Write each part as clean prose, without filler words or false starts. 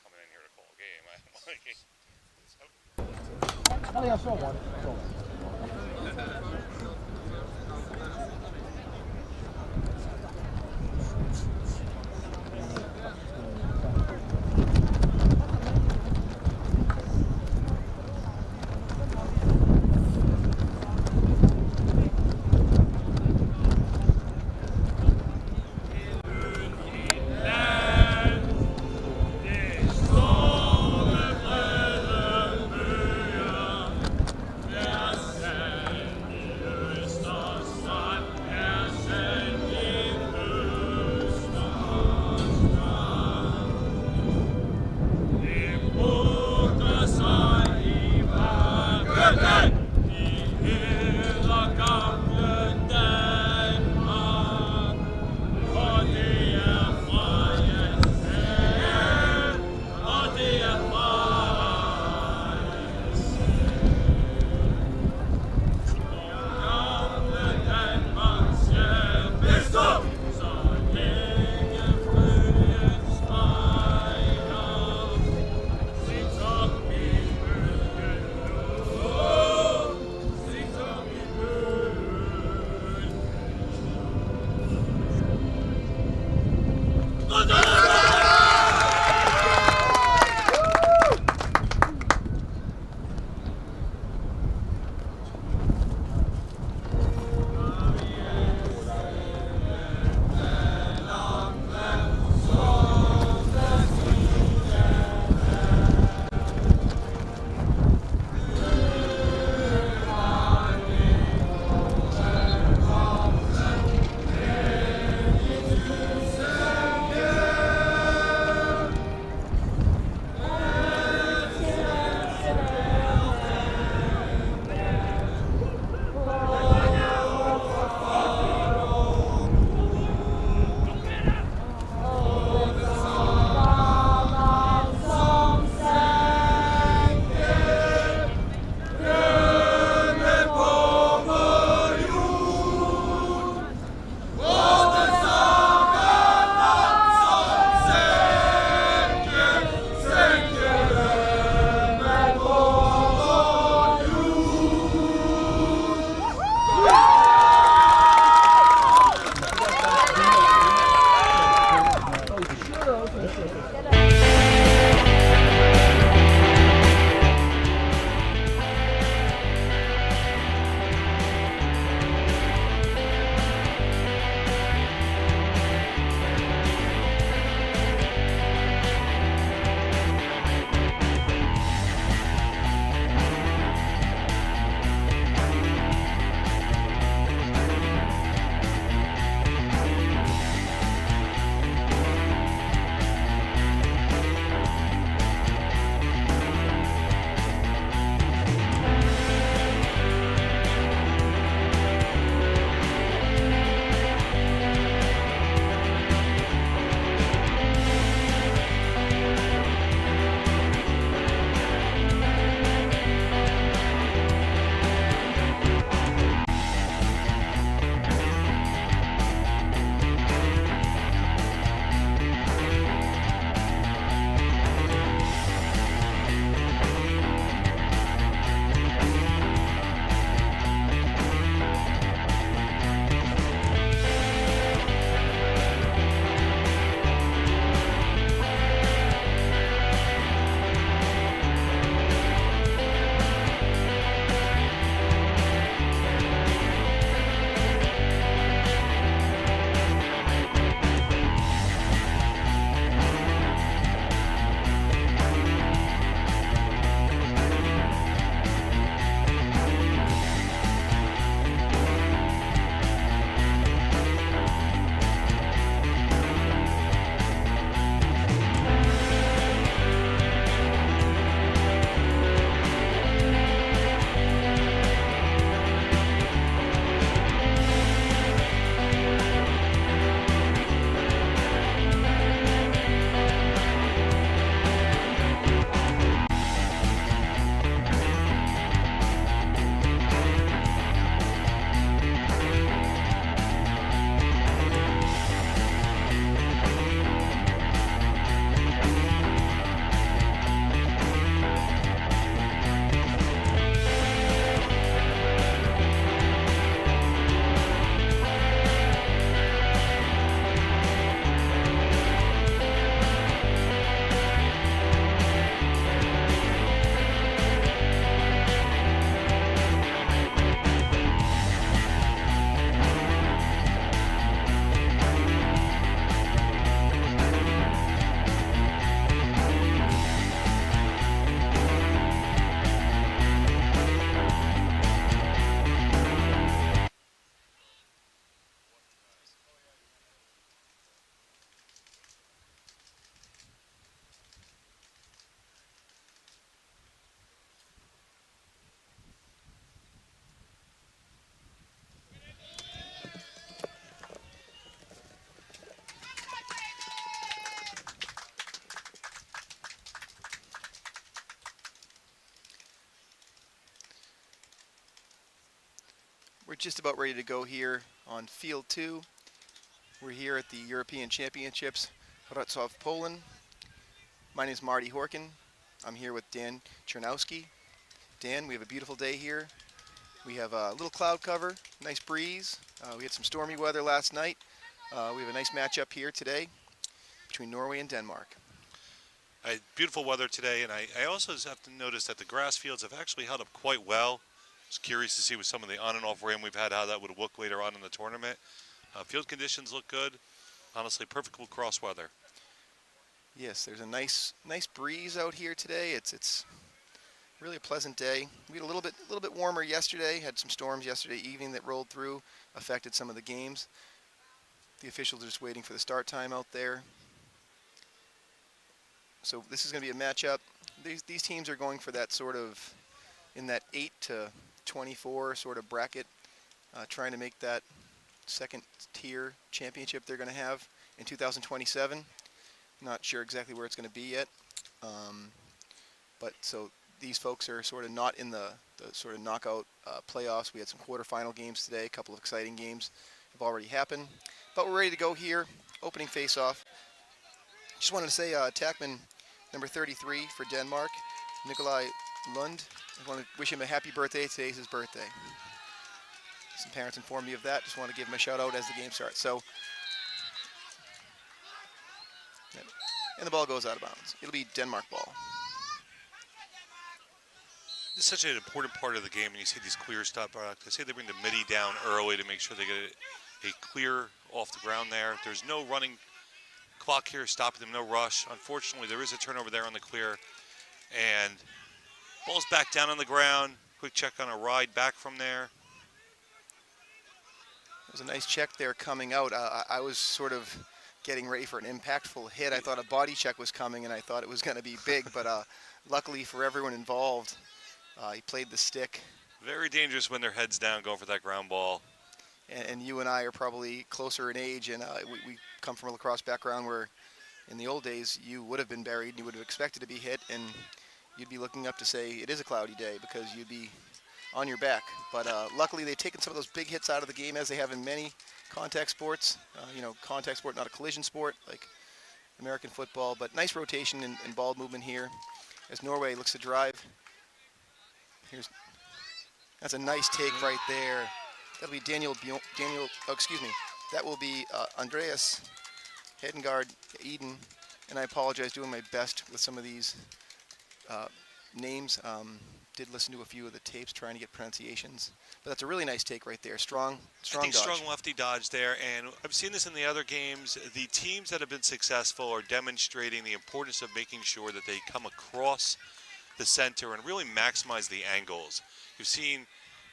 coming in here to call a game. I'm like, I think I saw one. We're just about ready to go here on Field 2. We're here at the European Championships, Wrocław, Poland. My name is Marty Horkin. I'm here with Dan Chernowski. Dan, we have a beautiful day here. We have a little cloud cover, nice breeze. We had some stormy weather last night. We have a nice matchup here today between Norway and Denmark. Beautiful weather today, and I also have to notice that the grass fields have actually held up quite well. I was curious to see with some of the on and off rain we've had how that would look later on in the tournament. Field conditions look good. Honestly, perfect lacrosse weather. Yes, there's a nice breeze out here today. It's really a pleasant day. We had a little bit warmer yesterday. Had some storms yesterday evening that rolled through, affected some of the games. The officials are just waiting for the start time out there. So this is going to be a matchup. These teams are going for that sort of in that 8 to 24 sort of bracket, trying to make that second tier championship they're going to have in 2027. Not sure exactly where it's going to be yet, but so these folks are sort of not in the sort of knockout playoffs. We had some quarterfinal games today. A couple of exciting games have already happened, but we're ready to go here. Opening face-off. Just wanted to say attackman number 33 for Denmark, Nikolai Lund. I want to wish him a happy birthday. Today's his birthday. Some parents informed me of that. Just want to give him a shout out as the game starts. So, and the ball goes out of bounds. It'll be Denmark ball. It's such an important part of the game when you see these clear stop blocks. I say they bring the midi down early to make sure they get a clear off the ground there. There's no running clock here stopping them, no rush. Unfortunately, there is a turnover there on the clear. And ball's back down on the ground. Quick check on a ride back from there. It was a nice check there coming out. I was sort of getting ready for an impactful hit. I thought a body check was coming, and I thought it was going to be big. But luckily for everyone involved, he played the stick. Very dangerous when their head's down going for that ground ball. And you and I are probably closer in age, and we come from a lacrosse background where in the old days you would have been buried and you would have expected to be hit, and you'd be looking up to say it is a cloudy day because you'd be on your back. But luckily they've taken some of those big hits out of the game, as they have in many contact sports. Contact sport, not a collision sport like American football, but nice rotation and ball movement here as Norway looks to drive. That's a nice take right there. That'll be that will be Andreas Hedengard Eden, and I apologize, doing my best with some of these names. Did listen to a few of the tapes trying to get pronunciations, but that's a really nice take right there. Strong dodge. Strong lefty dodge there, and I've seen this in the other games. The teams that have been successful are demonstrating the importance of making sure that they come across the center and really maximize the angles.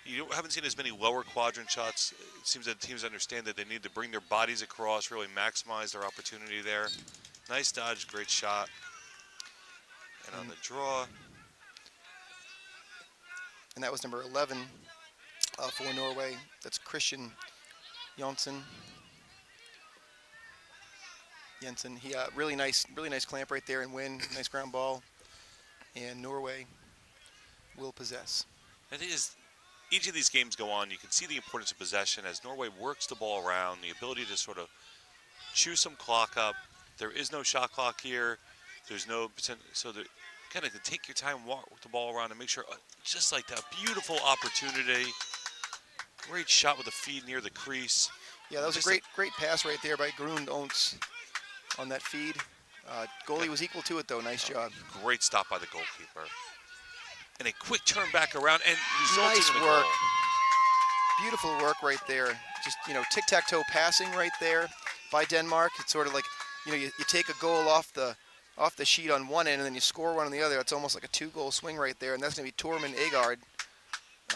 You haven't seen as many lower quadrant shots. It seems that teams understand that they need to bring their bodies across, really maximize their opportunity there. Nice dodge, great shot. And on the draw. And that was number 11 for Norway. That's Christian Jensen. He really nice clamp right there and win. Nice ground ball. And Norway will possess. I think as each of these games go on, you can see the importance of possession as Norway works the ball around, the ability to sort of chew some clock up. There is no shot clock here. There's no, so they kind of take your time, walk the ball around and make sure, just like that, beautiful opportunity. Great shot with the feed near the crease. Yeah, that was a great pass right there by Grund Ontz on that feed. Goalie was equal to it though, nice job. Great stop by the goalkeeper. And a quick turn back around and resulting nice in the work. goal. Beautiful work right there. Just, tic-tac-toe passing right there by Denmark. It's sort of like, you take a goal off the sheet on one end and then you score one on the other. It's almost like a 2-goal swing right there, and that's going to be Tormund Agard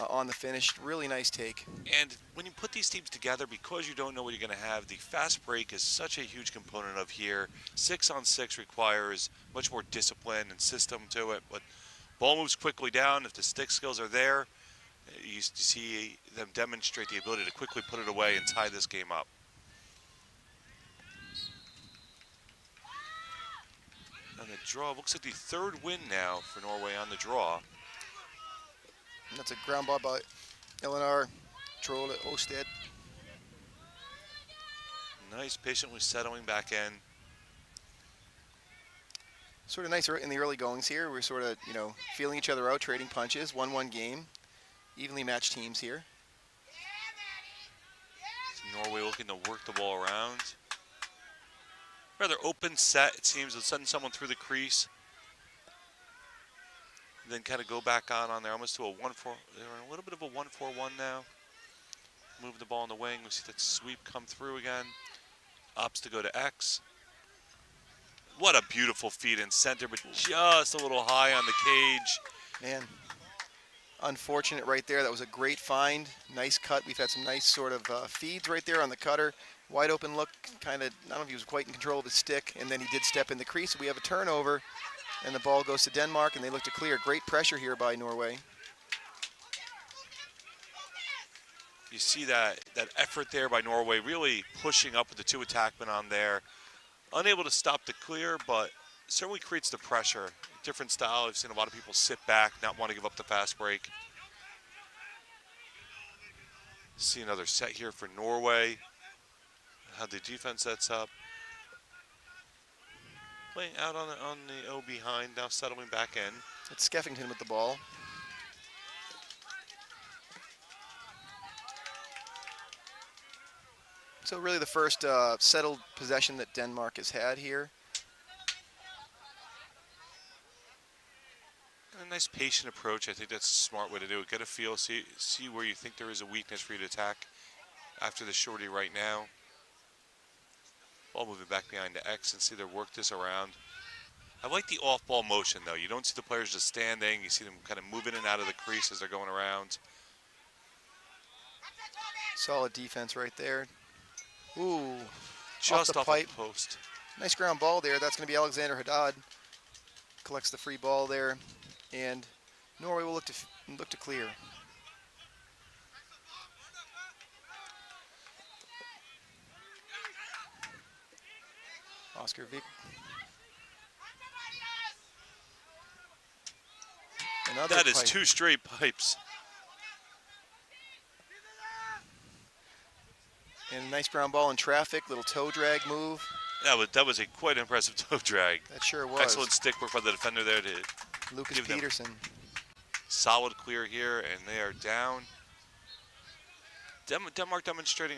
on the finish. Really nice take. And when you put these teams together, because you don't know what you're going to have, the fast break is such a huge component of here. 6-on-6 requires much more discipline and system to it, but ball moves quickly down. If the stick skills are there, you see them demonstrate the ability to quickly put it away and tie this game up. On the draw, looks like the third win now for Norway on the draw. And that's a ground ball by Eleanor control it, Osted. Nice, patiently settling back in. Sort of nice in the early goings here. We're sort of, feeling each other out, trading punches. 1-1 game. Evenly matched teams here. Norway looking to work the ball around. Rather open set, it seems, with sending someone through the crease. Then kind of go back on there, almost to a 1-4. They're in a little bit of a 1-4-1 now. Move the ball in the wing. We see that sweep come through again. Opts to go to X. What a beautiful feed in center, but just a little high on the cage. Man, unfortunate right there. That was a great find. Nice cut. We've had some nice sort of feeds right there on the cutter. Wide open look, kind of, I don't know if he was quite in control of his stick, and then he did step in the crease. We have a turnover, and the ball goes to Denmark, and they look to clear. Great pressure here by Norway. You see that effort there by Norway, really pushing up with the two attackmen on there. Unable to stop the clear, but certainly creates the pressure. Different style. I've seen a lot of people sit back, not want to give up the fast break. See another set here for Norway. How the defense sets up. Playing out on the O behind, now settling back in. It's Skeffington with the ball. So really the first settled possession that Denmark has had here. A nice patient approach. I think that's a smart way to do it. Get a feel, see where you think there is a weakness for you to attack after the shorty right now. Ball moving back behind to X and see their work this around. I like the off-ball motion, though. You don't see the players just standing. You see them kind of moving in and out of the crease as they're going around. Solid defense right there. Ooh, Just off the post. Nice ground ball there. That's going to be Alexander Haddad. Collects the free ball there, and Norway will look to clear. Oscar Vick. That is two straight pipes. And a nice ground ball in traffic, little toe drag move. That was a quite impressive toe drag. That sure was. Excellent stick work by the defender there to Lucas Peterson. Solid clear here, and they are down. Denmark demonstrating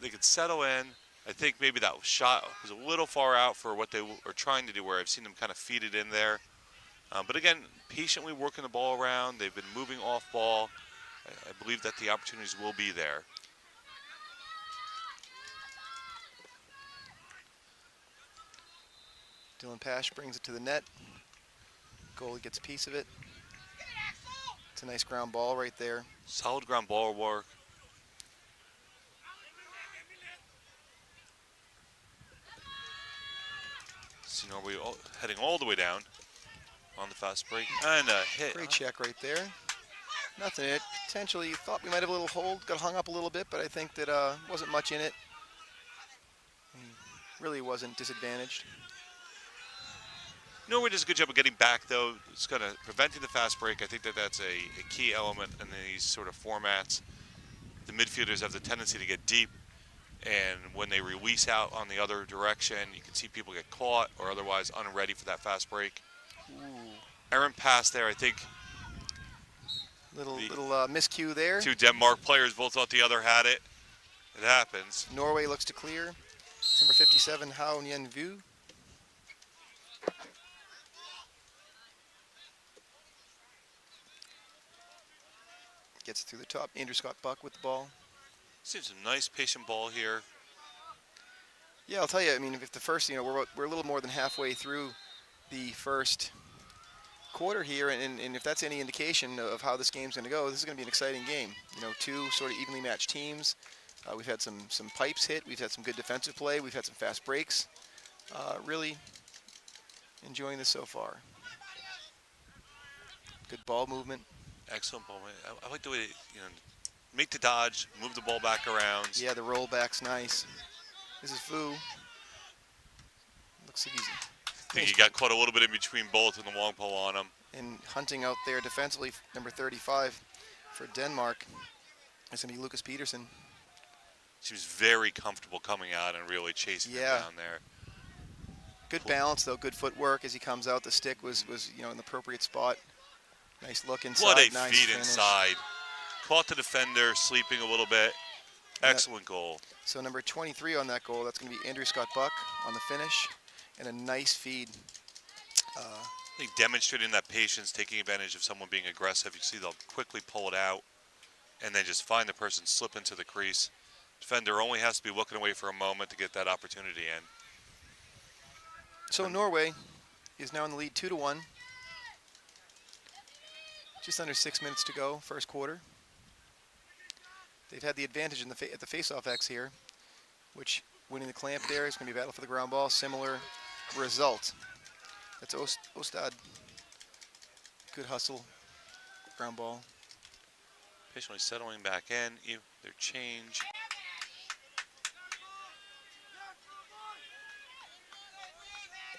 they could settle in. I think maybe that shot was a little far out for what they are trying to do, where I've seen them kind of feed it in there. But again, patiently working the ball around. They've been moving off ball. I believe that the opportunities will be there. Dylan Pash brings it to the net. Goalie gets a piece of it. It's a nice ground ball right there. Solid ground ball work. See Norway heading all the way down on the fast break. And a hit. Great check right there. Nothing in it. Potentially thought we might have a little hold. Got hung up a little bit, but I think that wasn't much in it. Really wasn't disadvantaged. Norway does a good job of getting back, though. It's kind of preventing the fast break. I think that's a key element in these sort of formats. The midfielders have the tendency to get deep, and when they release out on the other direction, you can see people get caught or otherwise unready for that fast break. Ooh. Errant pass there, I think. Little miscue there. Two Denmark players both thought the other had it. It happens. Norway looks to clear. It's number 57, Hao Nguyen Vu. Gets it through the top. Andrew Scott Buck with the ball. Seems a nice patient ball here. Yeah, I'll tell you. I mean, if the first, we're a little more than halfway through the first quarter here, and if that's any indication of how this game's going to go, this is going to be an exciting game. Two sort of evenly matched teams. We've had some pipes hit. We've had some good defensive play. We've had some fast breaks. Really enjoying this so far. Good ball movement. Excellent ball. I like the way make the dodge, move the ball back around. Yeah, the rollback's nice. This is Vu. Looks easy. I think he got caught a little bit in between both and the long pole on him. And hunting out there defensively, number 35 for Denmark. It's going to be Lucas Peterson. She was very comfortable coming out and really chasing him down there. Good balance, though. Good footwork as he comes out. The stick was in the appropriate spot. Nice look inside. What a nice feed finish. inside. Caught the defender sleeping a little bit. Excellent goal. So number 23 on that goal, that's going to be Andrew Scott Buck on the finish. And a nice feed. I think demonstrating that patience, taking advantage of someone being aggressive. You see they'll quickly pull it out and then just find the person slip into the crease. Defender only has to be looking away for a moment to get that opportunity in. So Norway is now in the lead 2-1. Just under 6 minutes to go, first quarter. They've had the advantage in at the face-off X here, which winning the clamp there is going to be a battle for the ground ball. Similar result. That's Ostad. Good hustle, ground ball. Patiently settling back in, their change.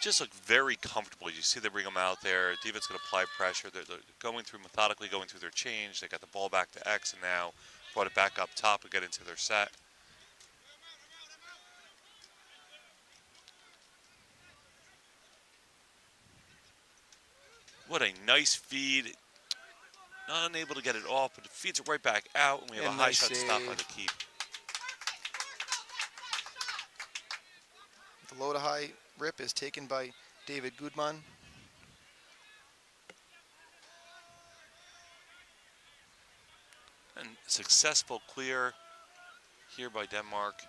Just look very comfortable. You see they bring them out there. Defense going to apply pressure. They're methodically going through their change. They got the ball back to X and now brought it back up top and get into their set. What a nice feed. Not unable to get it off, but it feeds it right back out, and we have a high shot stop by the keep. The low to high rip is taken by David Gudman. And successful clear here by Denmark.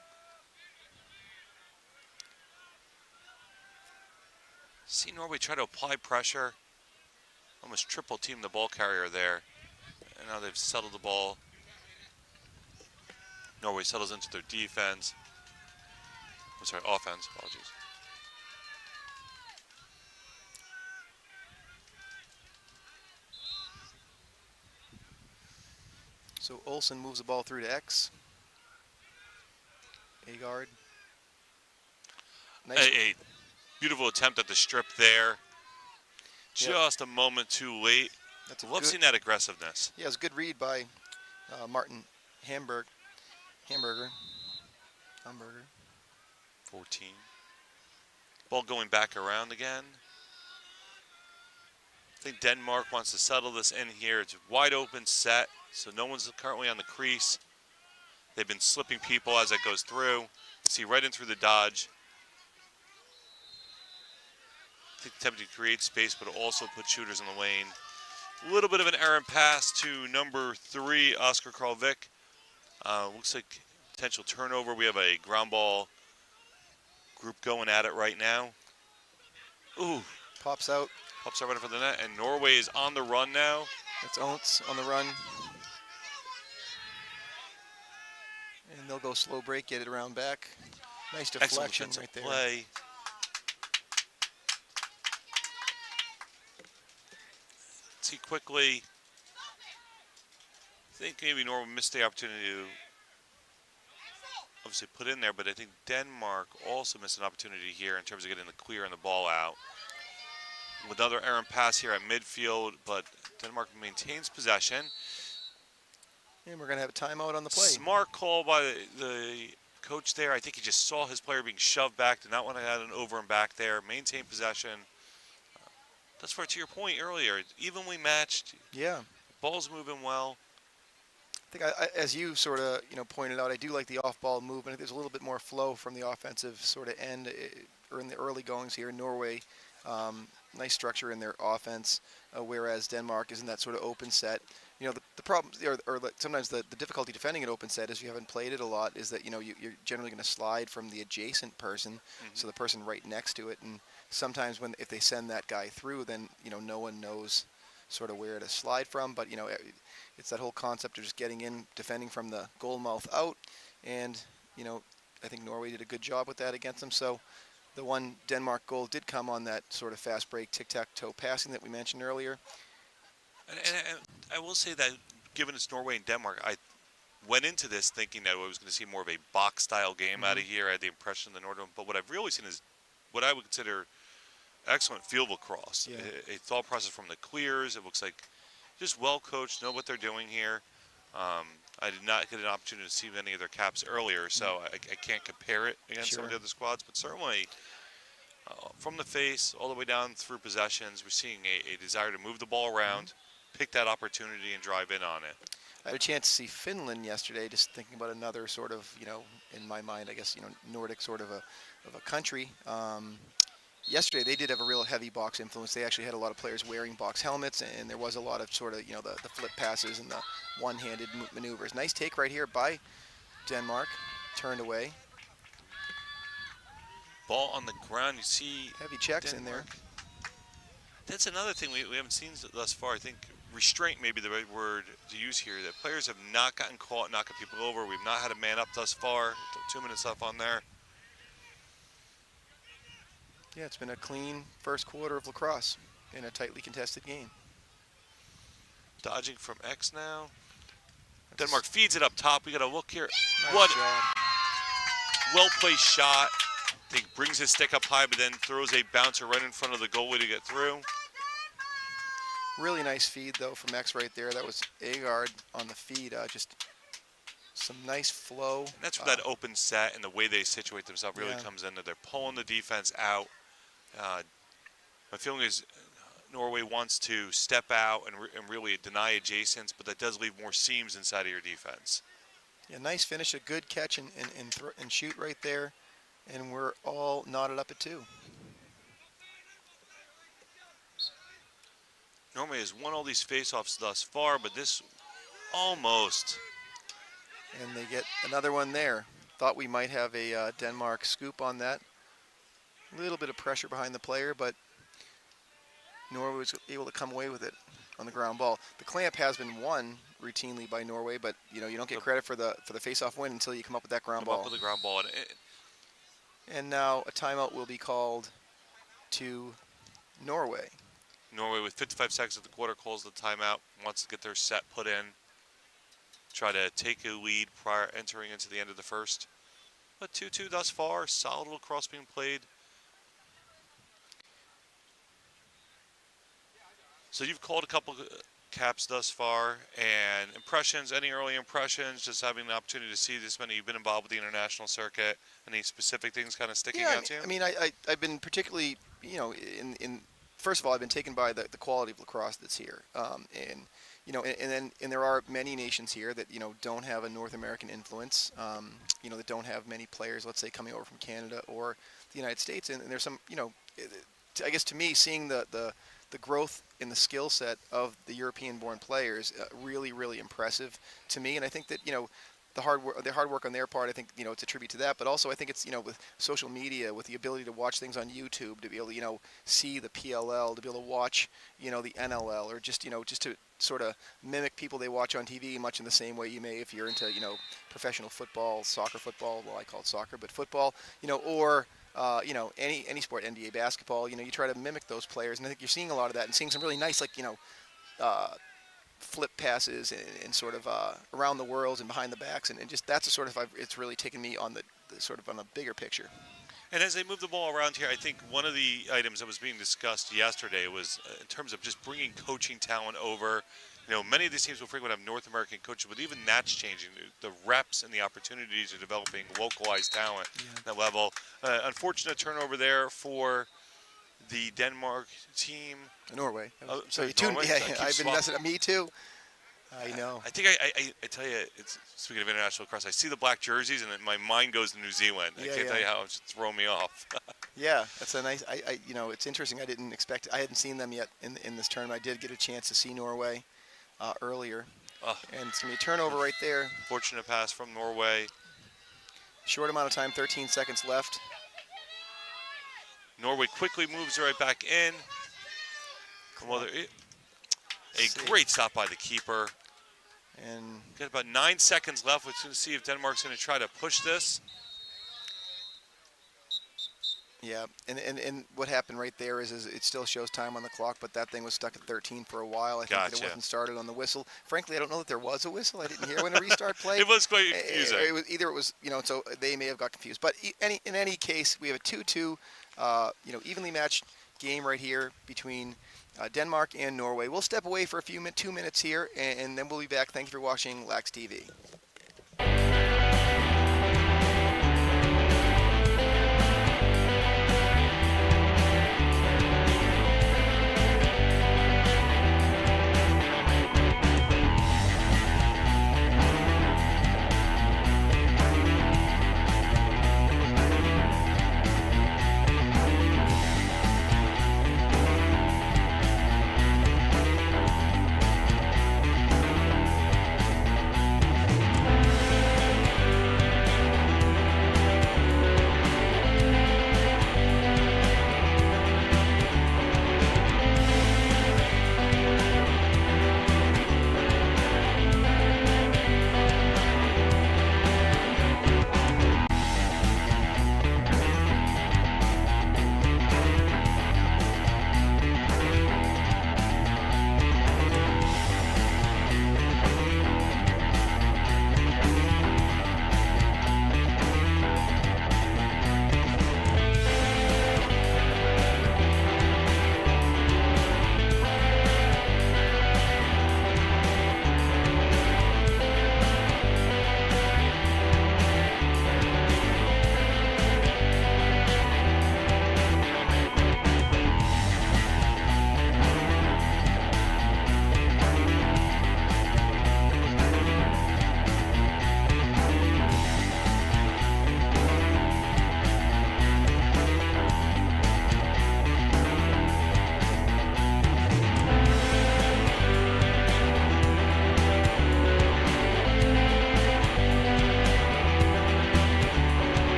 See Norway try to apply pressure. Almost triple team the ball carrier there. And now they've settled the ball. Norway settles into their defense. I'm sorry, offense, apologies. So Olsen moves the ball through to X. A-guard. Nice. A beautiful attempt at the strip there. Just a moment too late. Love seeing that aggressiveness. Yeah, it was a good read by Martin Hamburger. 14. Ball going back around again. I think Denmark wants to settle this in here. It's a wide open set, so no one's currently on the crease. They've been slipping people as it goes through. You see right in through the dodge. I think attempting to create space, but also put shooters in the lane. A little bit of an errant pass to number 3, Oscar Karlvik. Looks like potential turnover. We have a ground ball group going at it right now. Ooh. Pops out. Pops right in for the net, and Norway is on the run now. That's Ontz on the run. And they'll go slow break, get it around back. Nice deflection right there. Play. See quickly. I think maybe Norway missed the opportunity to obviously put in there, but I think Denmark also missed an opportunity here in terms of getting the clear and the ball out. With another errant pass here at midfield, but Denmark maintains possession. And we're going to have a timeout on the play. Smart call by the coach there. I think he just saw his player being shoved back, did not want to have an over and back there. Maintain possession. That's for, to your point earlier, evenly matched. Yeah. Ball's moving well. I think, as you sort of pointed out, I do like the off-ball movement. There's a little bit more flow from the offensive sort of end or in the early goings here. Norway, nice structure in their offense, whereas Denmark is in that sort of open set. The problem, or sometimes the difficulty defending an open set is you haven't played it a lot, is that you're generally going to slide from the adjacent person, so the person right next to it, and sometimes if they send that guy through, then no one knows sort of where to slide from. But it's that whole concept of just getting in, defending from the goal mouth out, and I think Norway did a good job with that against them. So the one Denmark goal did come on that sort of fast break tic-tac-toe passing that we mentioned earlier. And I will say that given it's Norway and Denmark, I went into this thinking that I was going to see more of a box-style game out of here. I had the impression of the Northern, but what I've really seen is what I would consider excellent field lacrosse. A thought process from the clears. It looks like just well coached, know what they're doing here. I did not get an opportunity to see any of their caps earlier, so I can't compare it against some of the other squads. But certainly, from the face all the way down through possessions, we're seeing a desire to move the ball around, pick that opportunity, and drive in on it. I had a chance to see Finland yesterday, just thinking about another sort of, in my mind, I guess, Nordic sort of a country. Yesterday, they did have a real heavy box influence. They actually had a lot of players wearing box helmets, and there was a lot of sort of, the flip passes and the one-handed maneuvers. Nice take right here by Denmark, turned away. Ball on the ground, you see heavy checks Denmark. In there. That's another thing we haven't seen thus far. I think restraint may be the right word to use here. That players have not gotten caught knocking people over. We've not had a man up thus far. 2 minutes left on there. Yeah, it's been a clean first quarter of lacrosse in a tightly contested game. Dodging from X now. Denmark feeds it up top. We got to look here. Nice what job. Well-placed shot. I think brings his stick up high, but then throws a bouncer right in front of the goalie to get through. Really nice feed, though, from X right there. That was Agard on the feed. Just some nice flow. And that's where that open set and the way they situate themselves really comes into. They're pulling the defense out. My feeling is Norway wants to step out and really deny adjacents, but that does leave more seams inside of your defense. Yeah, nice finish, a good catch and shoot right there. And we're all knotted up at 2. Norway has won all these faceoffs thus far, but this almost. And they get another one there. Thought we might have a Denmark scoop on that. A little bit of pressure behind the player, but Norway was able to come away with it on the ground ball. The clamp has been won routinely by Norway, but you don't get credit for the face-off win until you come up with that ground ball. Up with the ground ball. And now a timeout will be called to Norway. Norway with 55 seconds of the quarter calls the timeout, wants to get their set put in, try to take a lead prior entering into the end of the first. But 2-2 thus far, solid lacrosse being played. So you've called a couple caps thus far, and impressions, any early impressions, just having the opportunity to see this many. You've been involved with the international circuit. Any specific things kind of sticking out to you? I mean, I've been particularly, first of all, I've been taken by the quality of lacrosse that's here. And there are many nations here that, don't have a North American influence, that don't have many players, let's say, coming over from Canada or the United States. And there's some, I guess to me, seeing the growth in the skill set of the European-born players, really, really impressive to me. And I think that, the hard work on their part, I think, it's a tribute to that. But also I think it's, with social media, with the ability to watch things on YouTube, to be able to, see the PLL, to be able to watch, the NLL, or just, just to sort of mimic people they watch on TV, much in the same way you may if you're into, professional football, soccer football, well, I call it soccer, but football, or any sport, NBA basketball, you try to mimic those players, and I think you're seeing a lot of that and seeing some really nice, flip passes and sort of around the worlds and behind the backs, and just that's the sort of, it's really taken me on the sort of on a bigger picture. And as they move the ball around here, I think one of the items that was being discussed yesterday was in terms of just bringing coaching talent over. Many of these teams will frequently have North American coaches, but even that's changing. The reps and the opportunities are developing localized talent at that level. Unfortunate turnover there for the Denmark team. Norway. So you tuned. Yeah, I've been messing up. Me too. I know. I think I tell you, speaking of international lacrosse, I see the black jerseys and my mind goes to New Zealand. I can't tell you how it's thrown me off. Yeah, that's a nice. It's interesting. I didn't expect. I hadn't seen them yet in this tournament. I did get a chance to see Norway earlier, and it's gonna be a turnover right there. Fortunate pass from Norway. Short amount of time, 13 seconds left. Norway quickly moves right back in. Well, a great stop by the keeper. And got about 9 seconds left. We're going to see if Denmark's going to try to push this. Yeah, and what happened right there is it still shows time on the clock, but that thing was stuck at 13 for a while. I think that it wasn't started on the whistle. Frankly, I don't know that there was a whistle. I didn't hear when the restart played. It was quite confusing. It was so they may have got confused. But in any case, we have a 2-2, evenly matched game right here between Denmark and Norway. We'll step away for 2 minutes here, and then we'll be back. Thank you for watching Lax TV.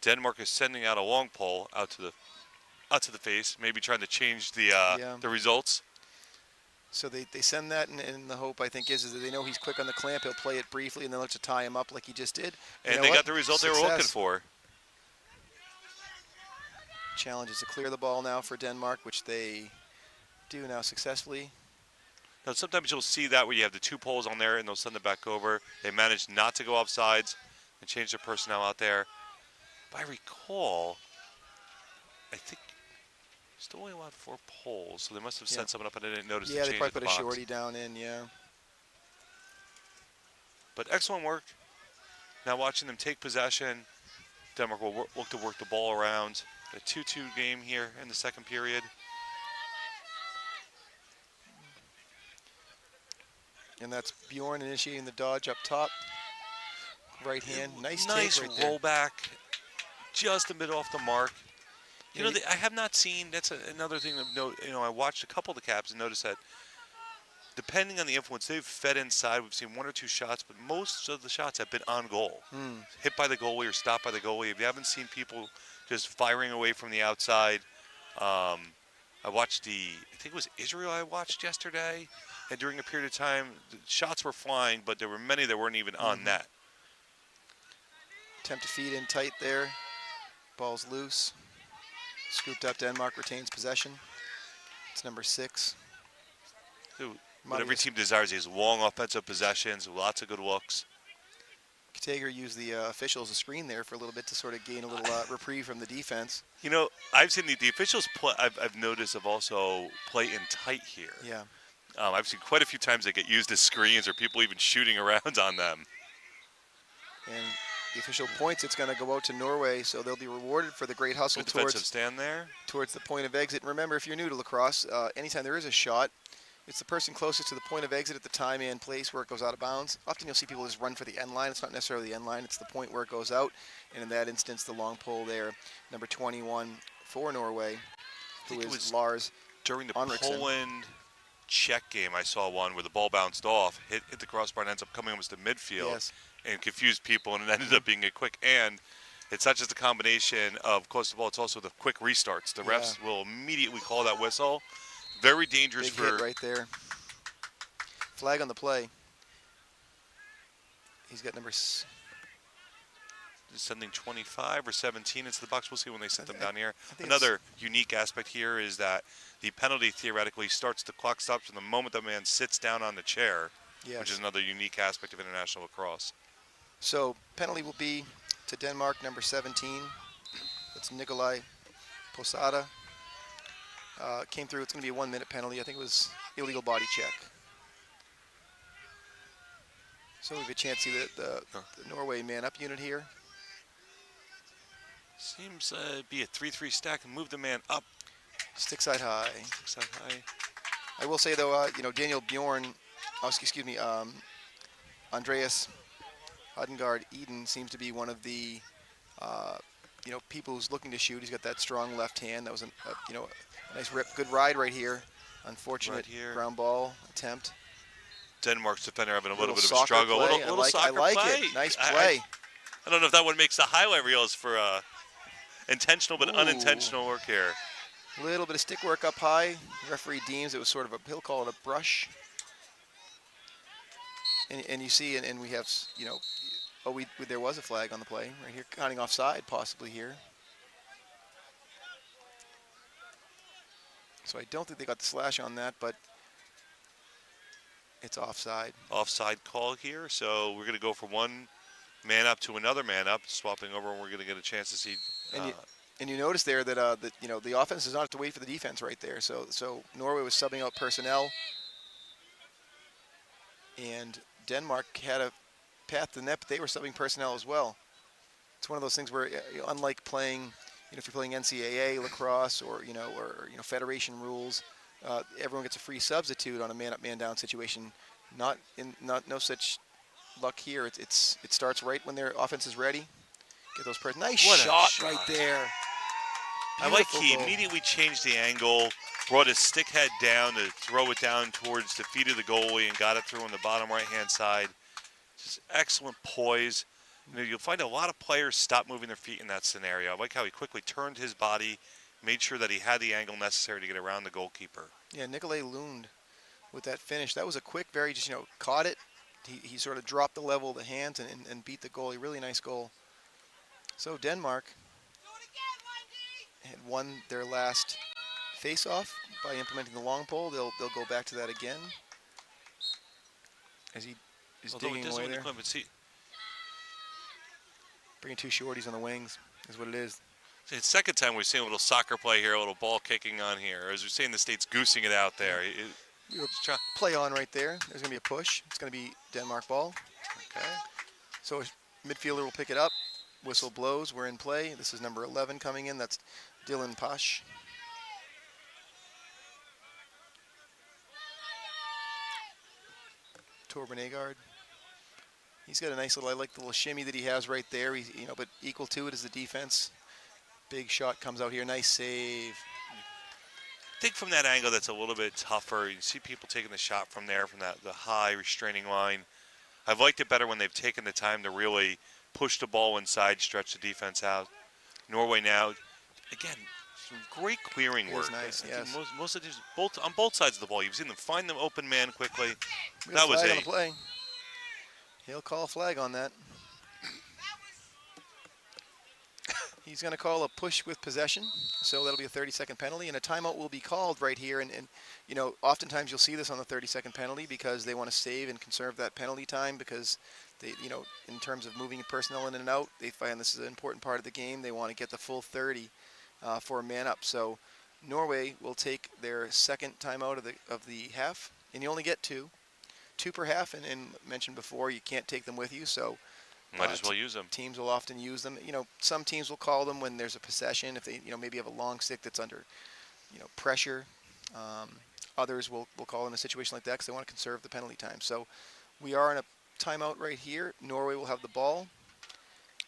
Denmark is sending out a long pole out to the face, maybe trying to change the results. So they send that, and the hope, I think, is that they know he's quick on the clamp. He'll play it briefly, and then look to tie him up like he just did. And they got the result they were looking for. Challenge is to clear the ball now for Denmark, which they do now successfully. Now, sometimes you'll see that where you have the two poles on there, and they'll send it back over. They managed not to go off sides and change their personnel out there. If I recall, I think still only allowed 4 poles, so they must have sent someone up and I didn't notice the Yeah, change they probably at the put a box. shorty down in, yeah. But excellent work. Now watching them take possession, Denmark will look to work the ball around. A 2-2 game here in the second period. And that's Bjorn initiating the dodge up top. Right hand, nice Nice take right there. rollback, just a bit off the mark. You know, I have not seen, that's another thing of note, I watched a couple of the caps and noticed that depending on the influence, they've fed inside. We've seen 1 or 2 shots, but most of the shots have been on goal. Hit by the goalie or stopped by the goalie. If you haven't seen people just firing away from the outside, I watched I think it was Israel I watched yesterday, and during a period of time, the shots were flying, but there were many that weren't even on net. Attempt to feed in tight there. Ball's loose. Scooped up, Denmark retains possession. It's number 6. What every team desires is long offensive possessions, lots of good looks. Katager used the officials a screen there for a little bit to sort of gain a little reprieve from the defense. You know, I've seen the officials play. I've noticed have also play in tight here. Yeah. I've seen quite a few times they get used as screens or people even shooting around on them. And the official points it's going to go out to Norway, so they'll be rewarded for the great hustle Good defensive stand there. Towards the point of exit. And remember, if you're new to lacrosse, anytime there is a shot, it's the person closest to the point of exit at the time and place where it goes out of bounds. Often you'll see people just run for the end line. It's not necessarily the end line. It's the point where it goes out. And in that instance, the long pole there, number 21 for Norway, who is Lars during the Henriksen. Poland Czech game, I saw one where the ball bounced off, hit the crossbar, and ends up coming almost to midfield and confused people, and it ended up being a quick. And it's not just a combination of close to the ball, it's also the quick restarts. The refs will immediately call that whistle. Very dangerous Big for hit right there. Flag on the play. He's got number sending 25 or 17 into the box. We'll see when they set them down here. I think Another unique aspect here is that the penalty theoretically starts, the clock stops from the moment the man sits down on the chair, yes. which is another unique aspect of international lacrosse. So penalty will be to Denmark, number 17. That's Nikolai Posada. Came through. It's going to be a 1-minute penalty. I think it was illegal body check. So we have a chance to see the Norway man-up unit here. Seems be a 3-3 stack and move the man up. Stick side high. Stick side high. I will say, though, Daniel Bjorn, Andreas Hodengard Eden seems to be one of the, people who's looking to shoot. He's got that strong left hand. That was a nice rip, good ride right here. Unfortunate ground ball attempt. Denmark's defender having a little bit of a soccer struggle. Play. Little soccer I like play. it. Nice play. I don't know if that one makes the highlight reels for intentional but unintentional work here. A little bit of stick work up high. The referee deems it was sort of he'll call it a brush. And you see, and we have, there was a flag on the play right here, counting offside possibly here. So I don't think they got the slash on that, but it's offside. Offside call here, so we're going to go from one man up to another man up, swapping over, and we're going to get a chance to see. And you notice there that the offense does not have to wait for the defense right there. So Norway was subbing out personnel, and Denmark had a path to the net, but they were subbing personnel as well. It's one of those things where, unlike playing, if you're playing NCAA lacrosse or federation rules, everyone gets a free substitute on a man up, man down situation. No such luck here. It starts right when their offense is ready. Get those nice shot right there. I like he immediately changed the angle, brought his stick head down to throw it down towards the feet of the goalie and got it through on the bottom right-hand side. Just excellent poise. You'll find a lot of players stop moving their feet in that scenario. I like how he quickly turned his body, made sure that he had the angle necessary to get around the goalkeeper. Yeah, Nikolai Lund with that finish. That was a quick, very just, caught it. He sort of dropped the level of the hands and beat the goalie. Really nice goal. So Denmark had won their last face-off by implementing the long pole. They'll go back to that again as he is digging away there. Bringing two shorties on the wings is what it is. It's the second time we've seen a little soccer play here, a little ball kicking on here. As we're seeing the States goosing it out there. Play on right there. There's going to be a push. It's going to be Denmark ball. Okay. So midfielder will pick it up. Whistle blows. We're in play. This is number 11 coming in. That's Dylan Pash. Torben Agard. He's got a nice little, I like the little shimmy that he has right there. But equal to it is the defense. Big shot comes out here. Nice save. I think from that angle that's a little bit tougher. You see people taking the shot from there, from the high restraining line. I've liked it better when they've taken the time to really push the ball inside, stretch the defense out. Norway now, again, some great clearing work. Nice, yes. Most of these, on both sides of the ball, you've seen them find them open man quickly. That was on the play. He'll call a flag on that. He's going to call a push with possession, so that'll be a 30-second penalty, and a timeout will be called right here. And oftentimes you'll see this on the 30-second penalty because they want to save and conserve that penalty time because they, in terms of moving personnel in and out, they find this is an important part of the game. They want to get the full 30 for a man up. So Norway will take their second timeout of the half, and you only get two per half. And mentioned before, you can't take them with you, so. Might as well use them. Teams will often use them. Some teams will call them when there's a possession, if they, maybe have a long stick that's under, pressure. Others will call in a situation like that because they want to conserve the penalty time. So we are in a timeout right here. Norway will have the ball.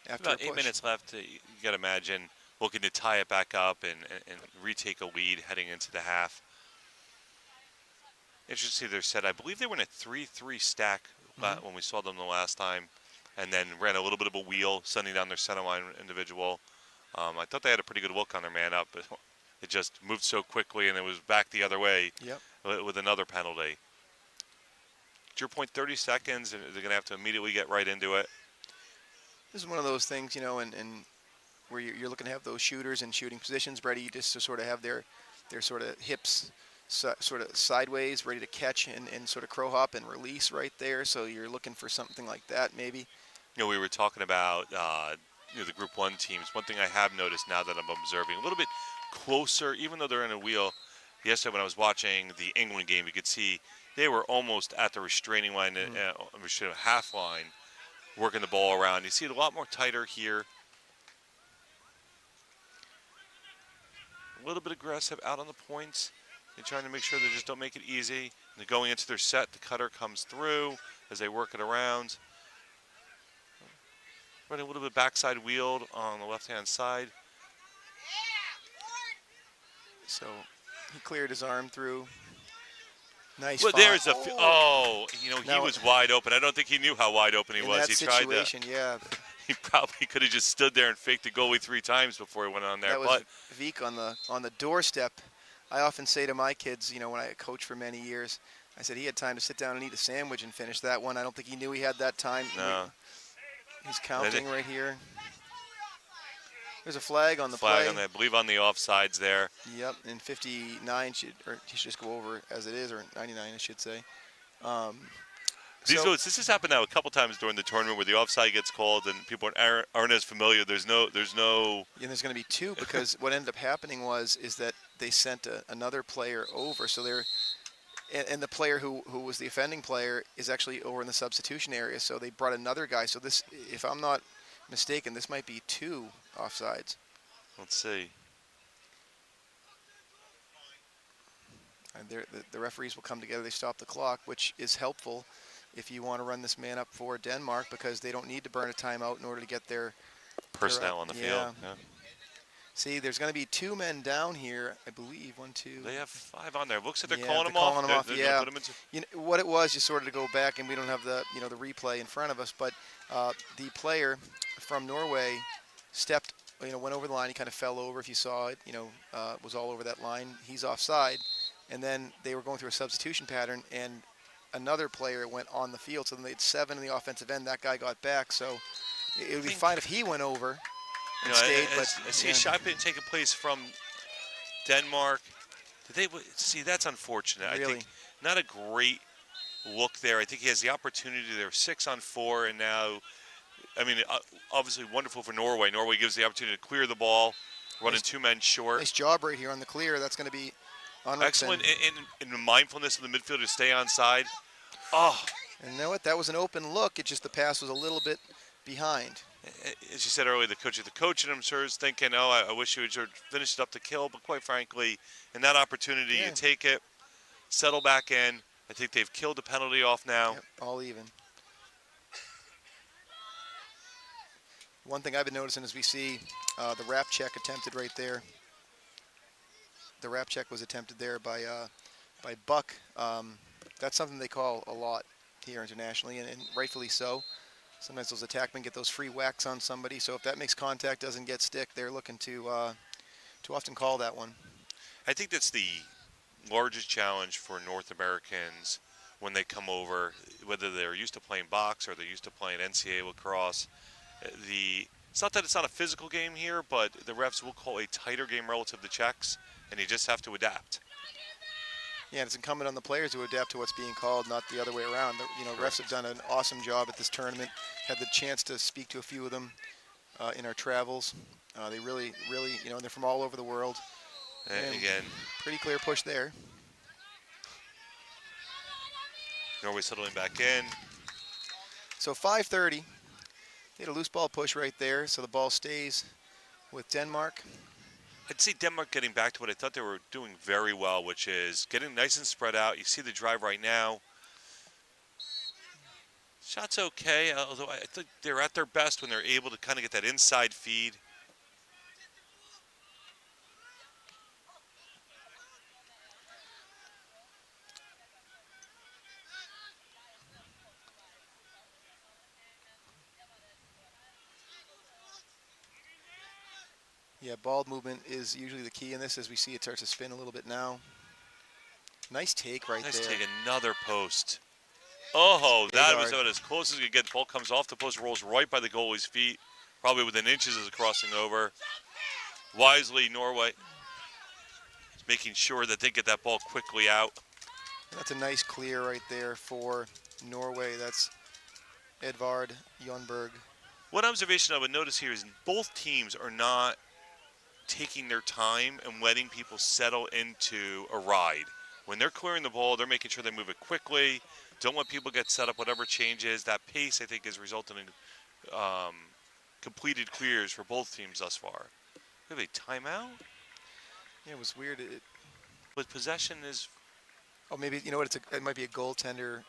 After about 8 minutes left. You got to imagine looking to tie it back up and retake a lead heading into the half. Interesting they're set. I believe they were in a 3-3 stack when we saw them the last time. And then ran a little bit of a wheel, sending down their center line individual. I thought they had a pretty good look on their man up, but it just moved so quickly, and it was back the other way with another penalty. To your point, 30 seconds, and they're going to have to immediately get right into it. This is one of those things, and where you're looking to have those shooters in shooting positions ready just to sort of have their sort of hips sort of sideways, ready to catch and sort of crow hop and release right there. So you're looking for something like that maybe. We were talking about the Group 1 teams. One thing I have noticed now that I'm observing a little bit closer, even though they're in a wheel. Yesterday when I was watching the England game, you could see they were almost at the restraining line, restraining half line, working the ball around. You see it a lot more tighter here. A little bit aggressive out on the points. They're trying to make sure they just don't make it easy. And they're going into their set. The cutter comes through as they work it around. Running a little bit backside wheeled on the left-hand side. So he cleared his arm through. Nice. Well, there's a he was wide open. I don't think he knew how wide open he was. That he situation, tried to. yeah. He probably could have just stood there and faked the goalie 3 times before he went on there. That was Veek on the doorstep. I often say to my kids, when I coached for many years, I said he had time to sit down and eat a sandwich and finish that one. I don't think he knew he had that time. No. He's counting right here. There's a flag on the flag play. on that, I believe on the offsides there. Yep, and 59 he should just go over as it is, or 99 I should say. This has happened now a couple times during the tournament where the offside gets called and people aren't as familiar. There's no. And there's going to be 2 because what ended up happening is that they sent another player over, so they're. And the player who was the offending player is actually over in the substitution area. So they brought another guy. So this, if I'm not mistaken, this might be 2 offsides. Let's see. And the referees will come together. They stop the clock, which is helpful if you want to run this man up for Denmark because they don't need to burn a timeout in order to get their personnel on the field. Yeah. See, there's going to be 2 men down here, I believe. 1, 2. They have 5 on there. Looks like they're calling them off. Yeah. What it was, you sort of to go back, and we don't have the the replay in front of us, but the player from Norway stepped, went over the line. He kind of fell over. If you saw it, was all over that line. He's offside, and then they were going through a substitution pattern, and another player went on the field. So then they had 7 in the offensive end. That guy got back, so it would be fine if he went over. Stayed, I see a shot taking place from Denmark. Did they see? That's unfortunate. Really? I think not a great look there. I think he has the opportunity. They're 6 on 4, and now, obviously wonderful for Norway. Norway gives the opportunity to clear the ball, running 2 men short. Nice job right here on the clear. That's going to be excellent in the mindfulness of the midfielder to stay on side. Oh, and you know what? That was an open look. It just the pass was a little bit behind. As you said earlier, the coach, and I'm sure is thinking, I wish you would finish it up to kill. But quite frankly, in that opportunity, you take it, settle back in. I think they've killed the penalty off now. Yep, all even. One thing I've been noticing is we see the wrap check attempted right there. The wrap check was attempted there by Buck. That's something they call a lot here internationally, and rightfully so. Sometimes those attackmen get those free whacks on somebody, so if that makes contact, doesn't get stick, they're looking to often call that one. I think that's the largest challenge for North Americans when they come over, whether they're used to playing box or they're used to playing NCAA lacrosse. It's not that it's not a physical game here, but the refs will call a tighter game relative to checks, and you just have to adapt. Yeah, and it's incumbent on the players to adapt to what's being called, not the other way around. Refs have done an awesome job at this tournament. Had the chance to speak to a few of them in our travels. They really, they're from all over the world. And again, pretty clear push there. Norway settling back in. So 5:30. They had a loose ball push right there, so the ball stays with Denmark. I'd see Denmark getting back to what I thought they were doing very well, which is getting nice and spread out. You see the drive right now. Shot's okay, although I think they're at their best when they're able to kind of get that inside feed. Yeah, ball movement is usually the key in this. As we see, it starts to spin a little bit now. Nice take right there. Nice take, another post. Oh, that was Agard. about as close as you get. The ball comes off the post, rolls right by the goalie's feet, probably within inches as crossing over. Wisely, Norway is making sure that they get that ball quickly out. That's a nice clear right there for Norway. That's Edvard Jonberg. One observation I would notice here is both teams are not taking their time and letting people settle into a ride. When they're clearing the ball, they're making sure they move it quickly. Don't let people get set up, whatever changes. That pace, I think, has resulted in completed clears for both teams thus far. We have a timeout? Yeah, it was weird. But possession is... Oh, maybe, you know what, it might be a goaltender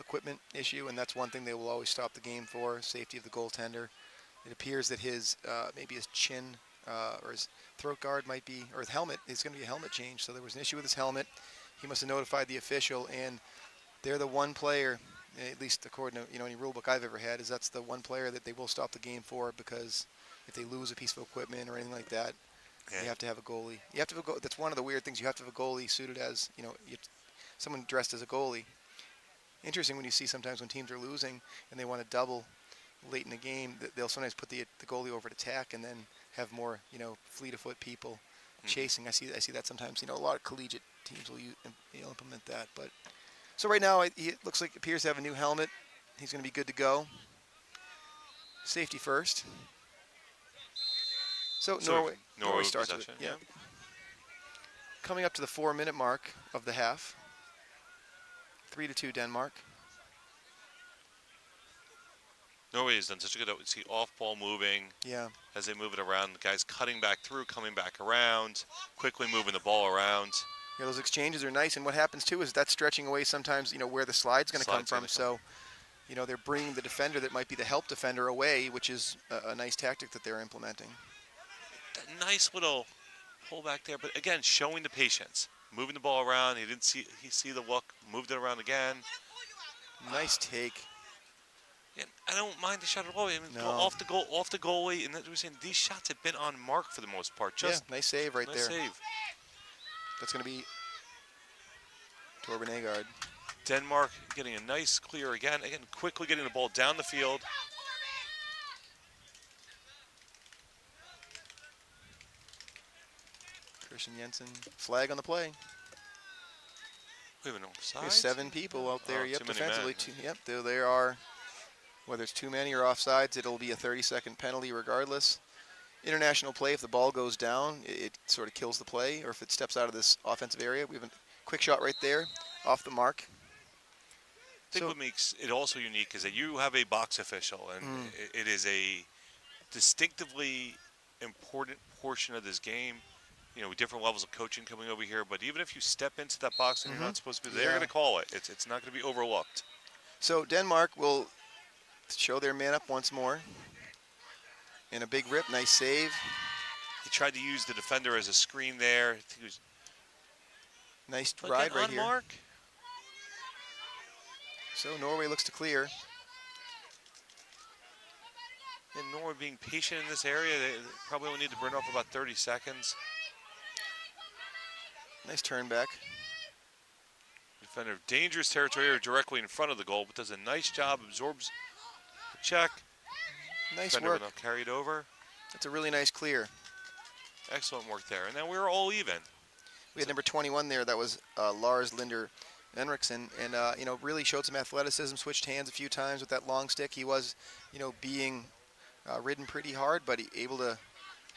equipment issue, and that's one thing they will always stop the game for, safety of the goaltender. It appears that maybe his chin or his throat guard might be, or his helmet, it's going to be a helmet change. So there was an issue with his helmet. He must have notified the official, and they're the one player, at least according to any rule book I've ever had, is that's the one player that they will stop the game for, because if they lose a piece of equipment or anything like that, you have to have a goalie. You have to have that's one of the weird things. You have to have a goalie suited as, someone dressed as a goalie. Interesting when you see sometimes when teams are losing and they want to double late in the game, they'll sometimes put the goalie over to tack and then have more, fleet of foot people chasing. I see that sometimes. A lot of collegiate teams will implement that. But so right now it looks like appears to have a new helmet. He's going to be good to go. Safety first. So Norway starts with it. Yeah. Coming up to the 4-minute mark of the half. 3-2 Denmark. Norway has done such a good job. You see off-ball moving. Yeah. As they move it around, the guys cutting back through, coming back around, quickly moving the ball around. Yeah, those exchanges are nice, and what happens too is that's stretching away sometimes, where the slide's going to come from. So, they're bringing the defender that might be the help defender away, which is a nice tactic that they're implementing. That nice little pull back there, but again, showing the patience, moving the ball around. He see the look, moved it around again. Nice take. And I don't mind the shot at all. I mean, No. Go off the goalie, and we're saying these shots have been on mark for the most part. Just nice save right there. nice save. That's going to be Torben Agard. Denmark getting a nice clear again, quickly getting the ball down the field. Christian Jensen, flag on the play. We have an offside. There's 7 people out there. Too many defensively. men. There they are. Whether it's too many or offsides, it'll be a 30-second penalty regardless. International play, if the ball goes down, it sort of kills the play, or if it steps out of this offensive area. We have a quick shot right there, off the mark. I think what makes it also unique is that you have a box official, and it is a distinctively important portion of this game. Different levels of coaching coming over here, but even if you step into that box and you're not supposed to be, they're going to call it. It's not going to be overlooked. So Denmark will show their man up once more. And a big rip, nice save. He tried to use the defender as a screen there. He was nice ride right here. Mark. So Norway looks to clear. And Norway being patient in this area, they probably only need to burn off about 30 seconds. Nice turn back. Defender of dangerous territory directly in front of the goal, but does a nice job, absorbs the check. Nice Defender work. will carry it over. That's a really nice clear. Excellent work there. And then we were all even. We had number 21 there. That was Lars Linder Henriksen. And, really showed some athleticism, switched hands a few times with that long stick. He was, being ridden pretty hard, but able to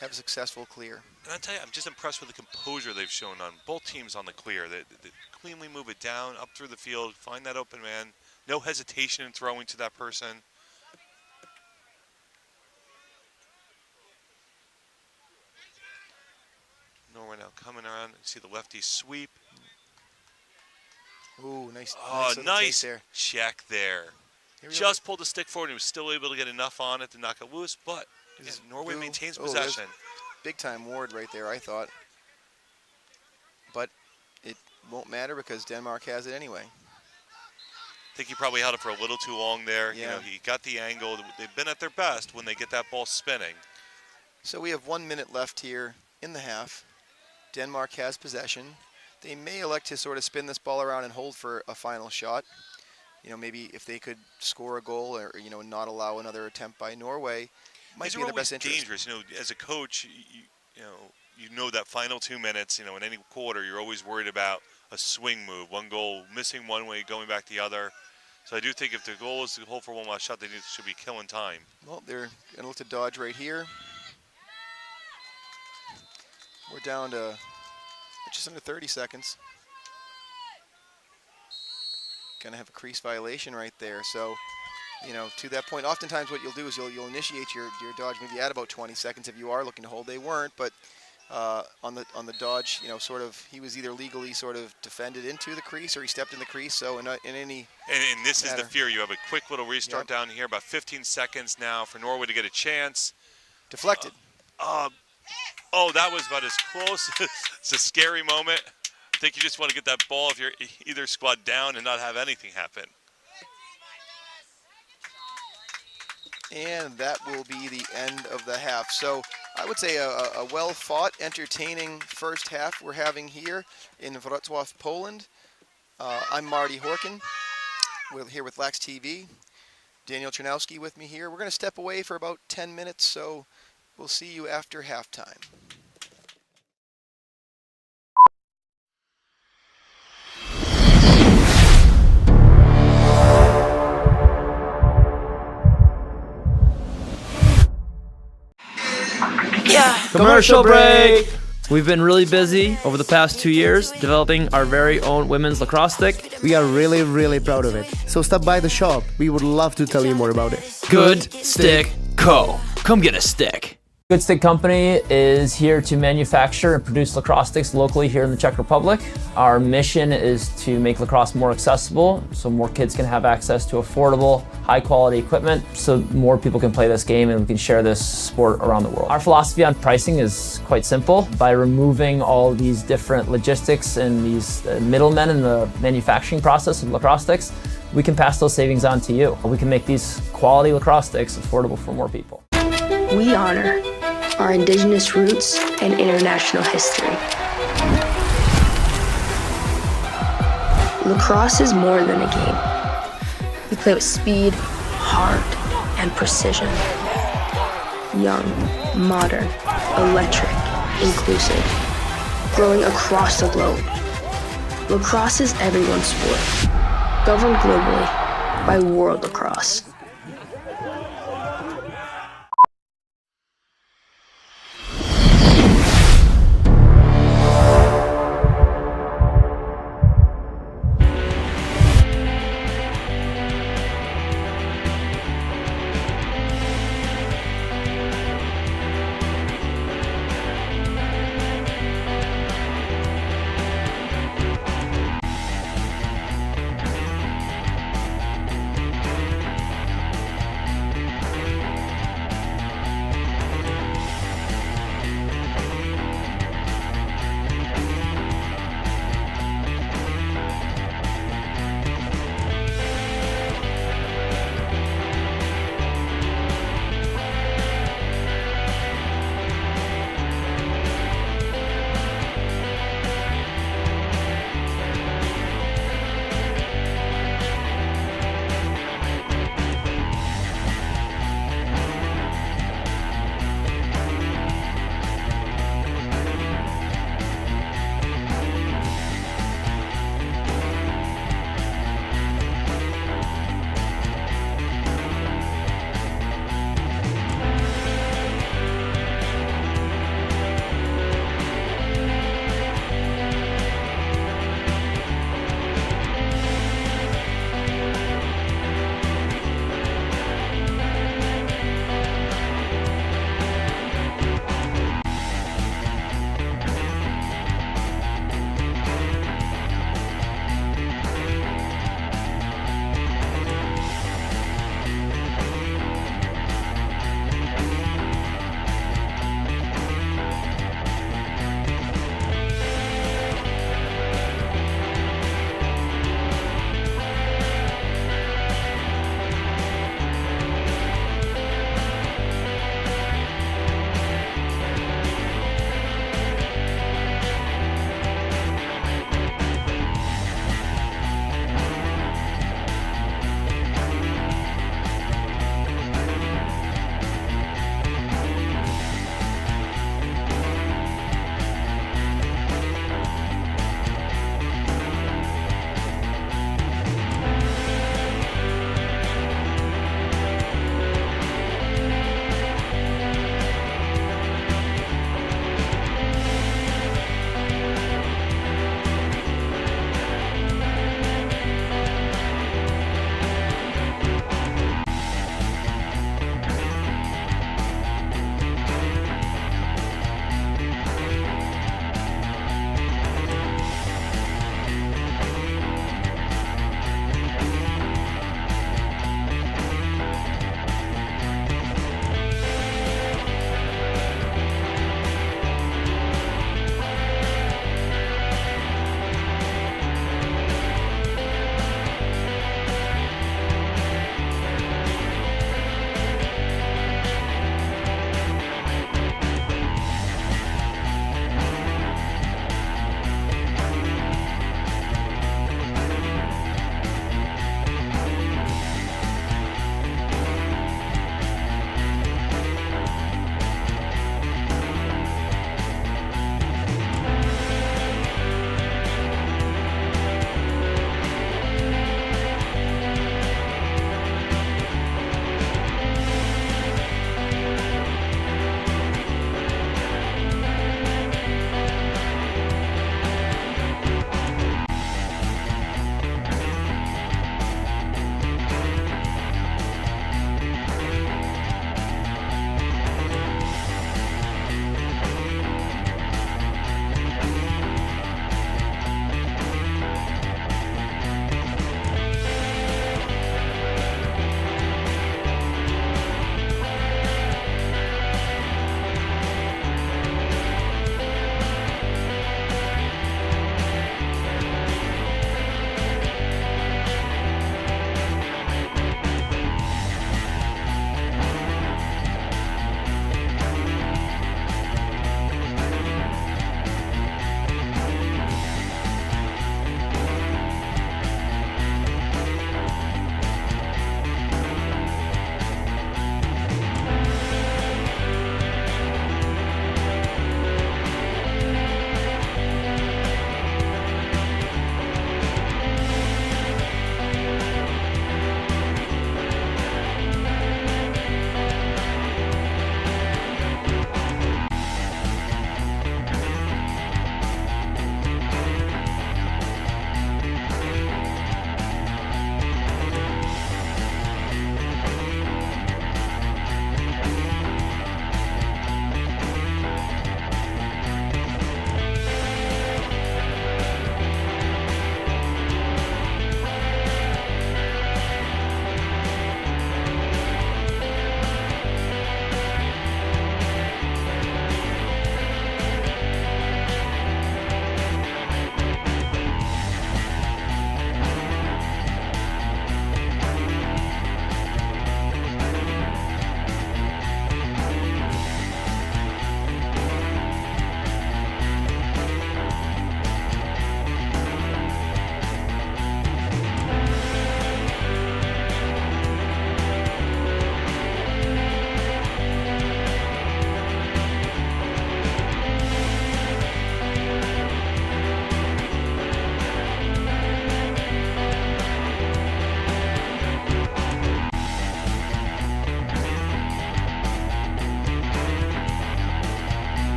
have a successful clear. And I'll tell you, I'm just impressed with the composure they've shown on both teams on the clear. They cleanly move it down, up through the field, find that open man. No hesitation in throwing to that person. Norway now coming around. You see the lefty sweep. Ooh, nice. Nice there. check there. Just pulled the stick forward. He was still able to get enough on it to knock it loose, but Norway maintains possession. Big time ward right there, I thought. But it won't matter because Denmark has it anyway. I think he probably held it for a little too long there. Yeah. He got the angle. They've been at their best when they get that ball spinning. So we have 1 minute left here in the half. Denmark has possession. They may elect to sort of spin this ball around and hold for a final shot. maybe if they could score a goal or not allow another attempt by Norway, might These be are in their always best interest. dangerous. As a coach, you know that final 2 minutes. In any quarter, you're always worried about a swing move, one goal missing one way, going back the other. So I do think if the goal is to hold for one last shot, they should be killing time. Well, they're going to look to dodge right here. We're down to just under 30 seconds. Going to have a crease violation right there. So, to that point, oftentimes what you'll do is you'll initiate your dodge maybe at about 20 seconds if you are looking to hold. They weren't, but on the dodge, sort of he was either legally sort of defended into the crease or he stepped in the crease. So in any and this matter. is the fear. You have a quick little restart down here, about 15 seconds now for Norway to get a chance. Deflected. Oh, that was about as close. It's a scary moment. I think you just want to get that ball if you're either squad down and not have anything happen. And that will be the end of the half. So I would say a well-fought, entertaining first half we're having here in Wrocław, Poland. I'm Marty Horkin. We're here with Lax TV. Daniel Czernowski with me here. We're going to step away for about 10 minutes, so we'll see you after halftime. Commercial break! We've been really busy over the past 2 years developing our very own women's lacrosse stick. We are really, really proud of it. So stop by the shop. We would love to tell you more about it. Good Stick Co. Come get a stick. Good Stick Company is here to manufacture and produce lacrosse sticks locally here in the Czech Republic. Our mission is to make lacrosse more accessible so more kids can have access to affordable, high quality equipment so more people can play this game and we can share this sport around the world. Our philosophy on pricing is quite simple. By removing all these different logistics and these middlemen in the manufacturing process of lacrosse sticks, we can pass those savings on to you. We can make these quality lacrosse sticks affordable for more people. We honor our indigenous roots and international history. Lacrosse is more than a game. We play with speed, heart, and precision. Young, modern, electric, inclusive, growing across the globe. Lacrosse is everyone's sport, governed globally by World Lacrosse.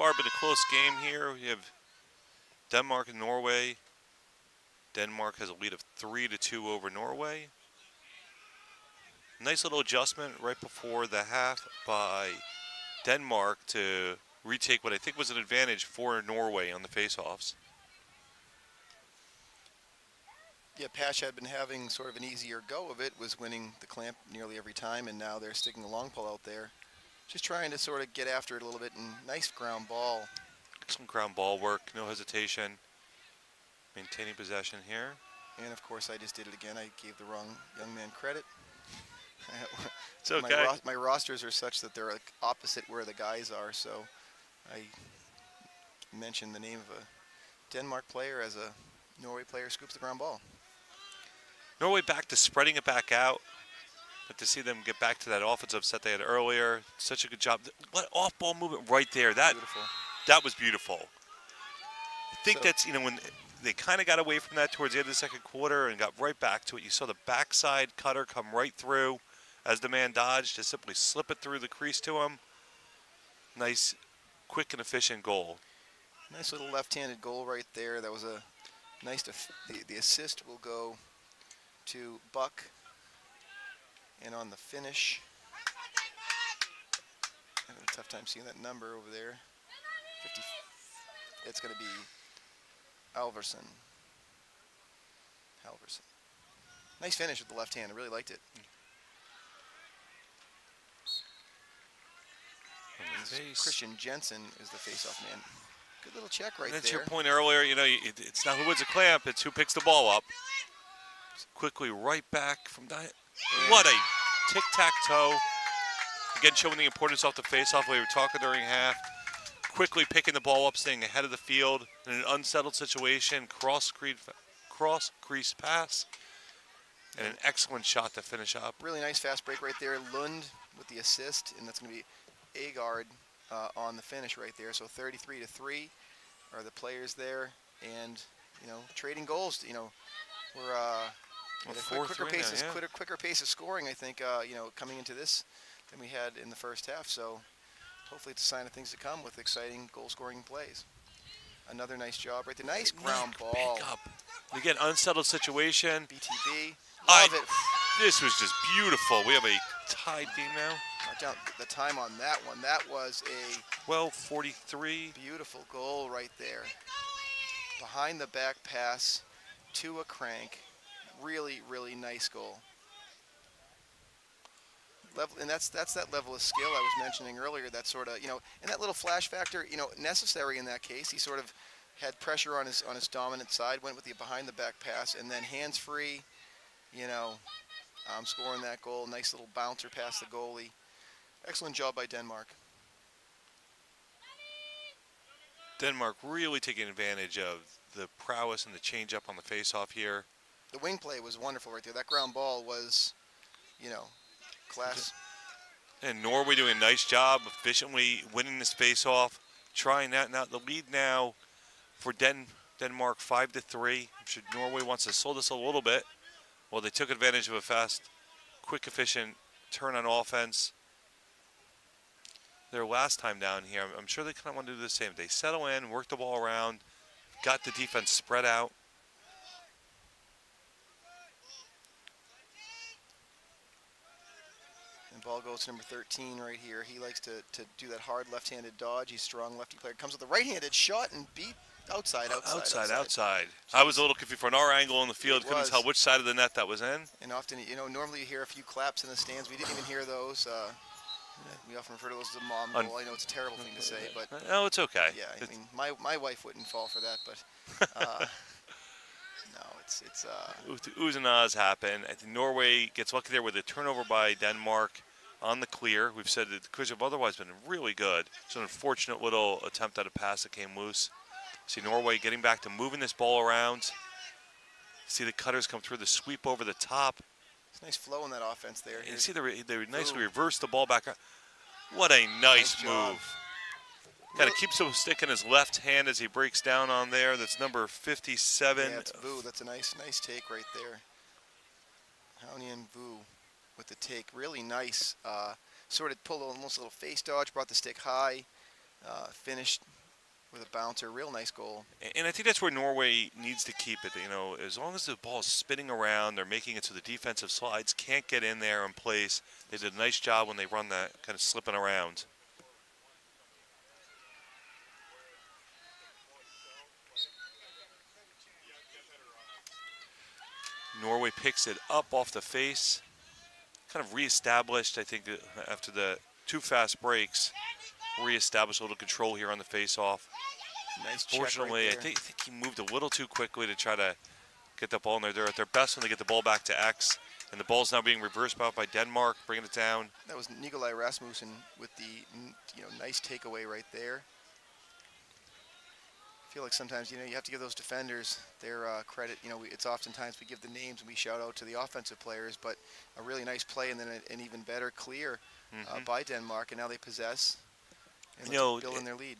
far been a close game here. We have Denmark and Norway. Denmark has a lead of 3-2 over Norway. Nice little adjustment right before the half by Denmark to retake what I think was an advantage for Norway on the face-offs. Yeah, Pash had been having sort of an easier go of it, was winning the clamp nearly every time, and now they're sticking the long pull out there. Just trying to sort of get after it a little bit, and nice ground ball. Some ground ball work, no hesitation. Maintaining possession here. And of course, I just did it again. I gave the wrong young man credit. It's okay. My rosters are such that they're like opposite where the guys are, so I mentioned the name of a Denmark player as a Norway player scoops the ground ball. Norway back to spreading it back out. But to see them get back to that offensive set they had earlier, such a good job. What off-ball movement right there. That was beautiful. I think that's, when they kind of got away from that towards the end of the second quarter and got right back to it. You saw the backside cutter come right through as the man dodged to simply slip it through the crease to him. Nice, quick and efficient goal. Nice little left-handed goal right there. That was a nice, the assist will go to Buck. And on the finish, I have a tough time seeing that number over there. 50. It's going to be Halverson. Nice finish with the left hand. I really liked it. Christian Jensen is the face-off man. Good little check right there. That's your point earlier. It's not who wins a clamp; it's who picks the ball up. Quickly right back from that. What a tic-tac-toe. Again, showing the importance off the face-off. We were talking during half. Quickly picking the ball up, staying ahead of the field in an unsettled situation. Cross-crease pass. And an excellent shot to finish up. Really nice fast break right there. Lund with the assist, and that's going to be Agard on the finish right there. So 33-3 are the players there. And, trading goals, we're... a quicker pace of scoring, I think, coming into this than we had in the first half. So hopefully it's a sign of things to come with exciting goal-scoring plays. Another nice job right there. Nice ground ball. Pick up. Again, unsettled situation. BTB. Love it. This was just beautiful. We have a tied game now. Mark down the time on that one. That was a 12:43. Beautiful goal right there. Behind the back pass to a crank. Really, really nice goal. And that's that level of skill I was mentioning earlier. That sort of, and that little flash factor, necessary in that case. He sort of had pressure on his dominant side, went with the behind the back pass, and then hands free, scoring that goal. Nice little bouncer past the goalie. Excellent job by Denmark. Denmark really taking advantage of the prowess and the change-up on the face-off here. The wing play was wonderful right there. That ground ball was, class. And Norway doing a nice job efficiently winning this face-off. Trying that now. The lead now for Denmark 5-3. I'm sure Norway wants to slow this a little bit. Well, they took advantage of a fast, quick, efficient turn on offense. Their last time down here, I'm sure they kind of want to do the same. They settle in, work the ball around, got the defense spread out. Ball goes to number 13 right here. He likes to do that hard left-handed dodge. He's a strong lefty player. Comes with a right-handed shot and beat outside. I was a little confused. From our angle in the field, couldn't tell which side of the net that was in. And often, normally you hear a few claps in the stands. We didn't even hear those. We often refer to those as a mom goal. I know it's a terrible thing to say, but... No, it's okay. Yeah, I mean, my wife wouldn't fall for that, but... no, it's... Oohs and ahs happen. I think Norway gets lucky there with a turnover by Denmark on the clear. We've said that the Clears have otherwise been really good. It's an unfortunate little attempt at a pass that came loose. See Norway getting back to moving this ball around. See the cutters come through the sweep over the top. It's nice flow in that offense there. You see they nicely reverse the ball back. What a nice move. Kind of keeps the stick in his left hand as he breaks down on there. That's number 57. Yeah, it's Vu. That's a nice take right there. Haunian Vu with the take. Really nice. Sort of pulled almost a little face dodge, brought the stick high. finished with a bouncer. Real nice goal. And I think that's where Norway needs to keep it. You know, as long as the ball is spinning around, they're making it so the defensive slides can't get in there in place. They did a nice job when they run that kind of slipping around. Norway picks it up off the face. Kind of reestablished, I think, after the 2 fast breaks. Reestablished a little control here on the face-off. Nice check Fortunately, right I think he moved a little too quickly to try to get the ball in there. They're at their best when they get the ball back to X, and the ball's now being reversed by Denmark, bringing it down. That was Nikolai Rasmussen with the nice takeaway right there. I feel like sometimes you have to give those defenders their credit. It's oftentimes we give the names and we shout out to the offensive players, but a really nice play and then an even better clear by Denmark, and now they possess and build in their lead.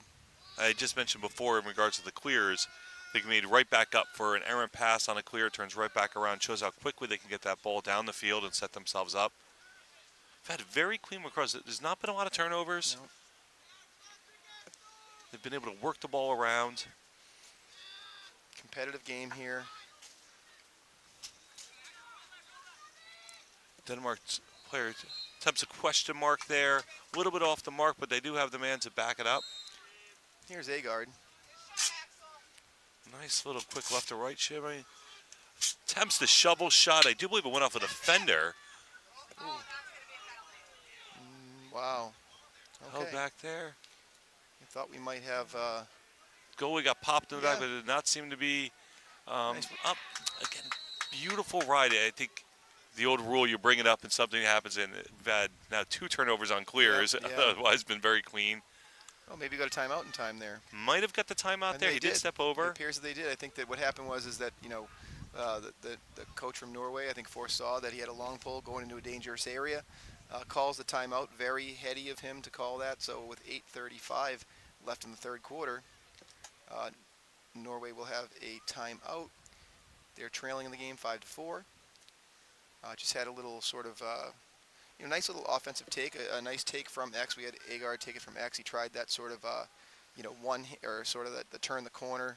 I just mentioned before in regards to the clears, they made right back up for an errant pass on a clear, turns right back around, shows how quickly they can get that ball down the field and set themselves up. They've had very clean lacrosse. There's not been a lot of turnovers. No. They've been able to work the ball around. Competitive game here. Denmark's player attempts a question mark there. A little bit off the mark, but they do have the man to back it up. Here's Agard. Nice little quick left to right shimmy. Attempts the shovel shot. I do believe it went off a defender. Wow. Okay. Held back there. I thought we might have... Goalie got popped in the back, Yeah. but it did not seem to be Nice. up. Again, beautiful ride. I think the old rule, you bring it up and something happens, and we've had now 2 turnovers on clears. Yeah. Otherwise, been very clean. Oh, maybe got a timeout in time there. Might have got the timeout And there. they He did step over. It appears that they did. I think that what happened was that the coach from Norway, I think, foresaw that he had a long pole going into a dangerous area. Calls the timeout. Very heady of him to call that. So with 8:35 left in the third quarter, Norway will have a timeout. They're trailing in the game 5-4. Just had a little sort of nice little offensive take, a nice take from X. We had Agard take it from X. He tried that sort of the turn the corner,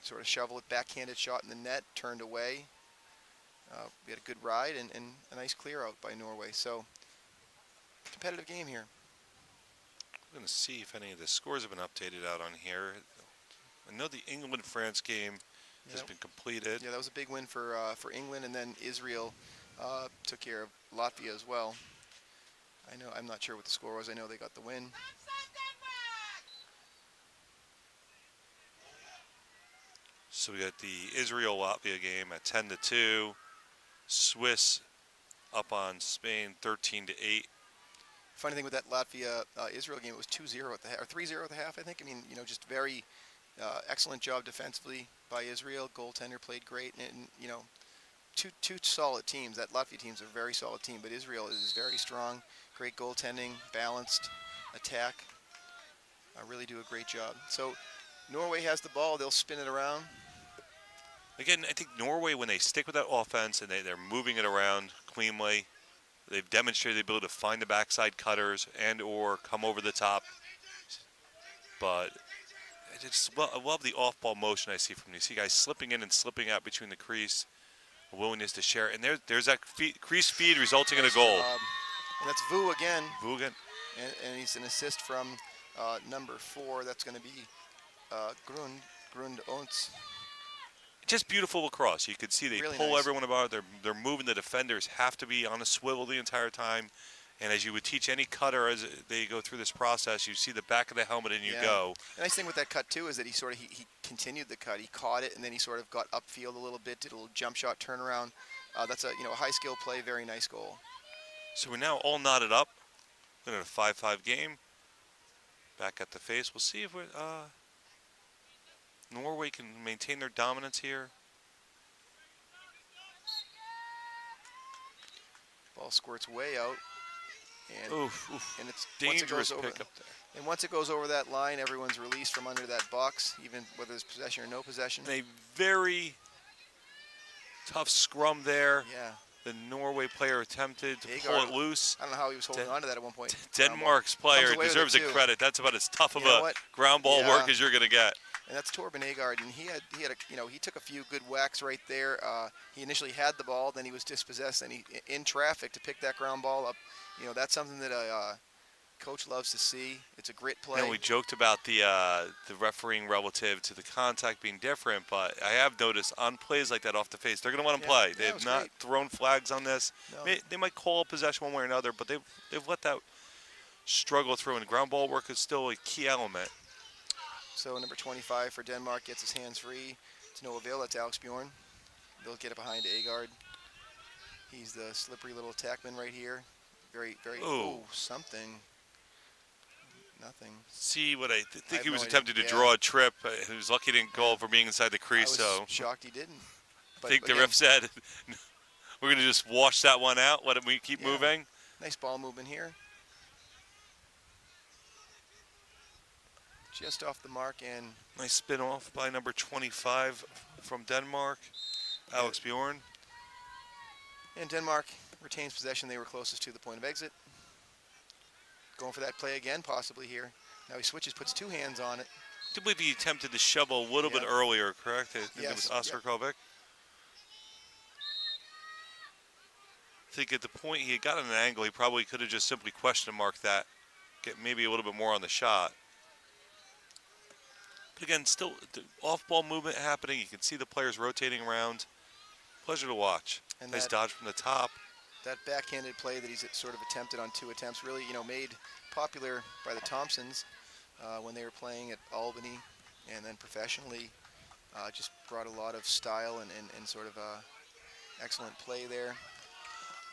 sort of shovel it, backhanded shot in the net, turned away. We had a good ride and a nice clear out by Norway. So competitive game here. I'm going to see if any of the scores have been updated out on here. I know the England-France game has been completed. Yeah, that was a big win for England, and then Israel took care of Latvia as well. I'm not sure what the score was. I know they got the win. So we got the Israel-Latvia game at 10-2. Swiss up on Spain 13-8. Funny thing with that Latvia-Israel game, it was 2-0 at the half, or 3-0 at the half, I think. I mean, just very excellent job defensively by Israel. Goaltender played great, and two solid teams. That Latvia team's a very solid team, but Israel is very strong. Great goaltending, balanced attack. Really do a great job. So Norway has the ball. They'll spin it around. Again, I think Norway, when they stick with that offense and they're moving it around cleanly, they've demonstrated the ability to find the backside cutters and or come over the top. But I love the off-ball motion I see from these. See guys slipping in and slipping out between the crease, a willingness to share. And there's that crease feed resulting in a goal. And that's Vu again. Vu again. And he's an assist from number 4. That's going to be Grund Ontz. Just beautiful lacrosse. You could see they Really pull nice. everyone about. They're moving. The defenders have to be on a swivel the entire time. And as you would teach any cutter as they go through this process, you see the back of the helmet and you go. The nice thing with that cut too is that he continued the cut. He caught it and then he sort of got upfield a little bit, did a little jump shot turnaround. That's a high skill play, very nice goal. So we're now all knotted up. We're in a 5-5 game. Back at the face. We'll see if Norway can maintain their dominance here. Ball squirts way out. And, oof. and it's Dangerous once it goes over, pick up there. And once it goes over that line, everyone's released from under that box, even whether it's possession or no possession. A very tough scrum there. Yeah. The Norway player attempted to pull Agard, it loose. I don't know how he was holding on to that at one point. Denmark's Comes player away with deserves it a too. credit. That's about as tough of You know a what? ground ball Yeah. work as you're going to get. And that's Torben Agard, and he had he took a few good whacks right there. He initially had the ball, then he was dispossessed, and he in traffic to pick that ground ball up. That's something that a coach loves to see. It's a grit play. And we joked about the refereeing relative to the contact being different, but I have noticed on plays like that off the face, they're going to want to play. They have not great. thrown flags on this. No. They might call possession one way or another, but they've let that struggle through, and ground ball work is still a key element. So number 25 for Denmark gets his hands free. To no avail. That's Alex Bjorn. They'll get it behind Agard. He's the slippery little attackman right here. Very, very. Ooh. Something. Nothing. See what I think have he was no attempting idea. to draw a trip. He was lucky he didn't go for being inside the I crease. was So shocked he didn't. I But think the again, ref said we're going to just wash that one out. Let we keep Yeah. moving. Nice ball movement here. Just off the mark, and Nice spin off by number 25 from Denmark, Alex Bjorn. Denmark retains possession. They were closest to the point of exit. Going for that play again, possibly here. Now he switches, puts two hands on it. I do believe he attempted to shovel a little bit Yep. earlier, correct? I think it was Yes, Oscar yep. Kovic. I think at the point he had gotten an angle, he probably could have just simply question marked that, get maybe a little bit more on the shot. But again, still the off-ball movement happening. You can see the players rotating around. Pleasure to watch. And Nice that- dodge from the top. That backhanded play that he's sort of attempted on two attempts, really, made popular by the Thompsons when they were playing at Albany, and then professionally, just brought a lot of style and sort of excellent play there.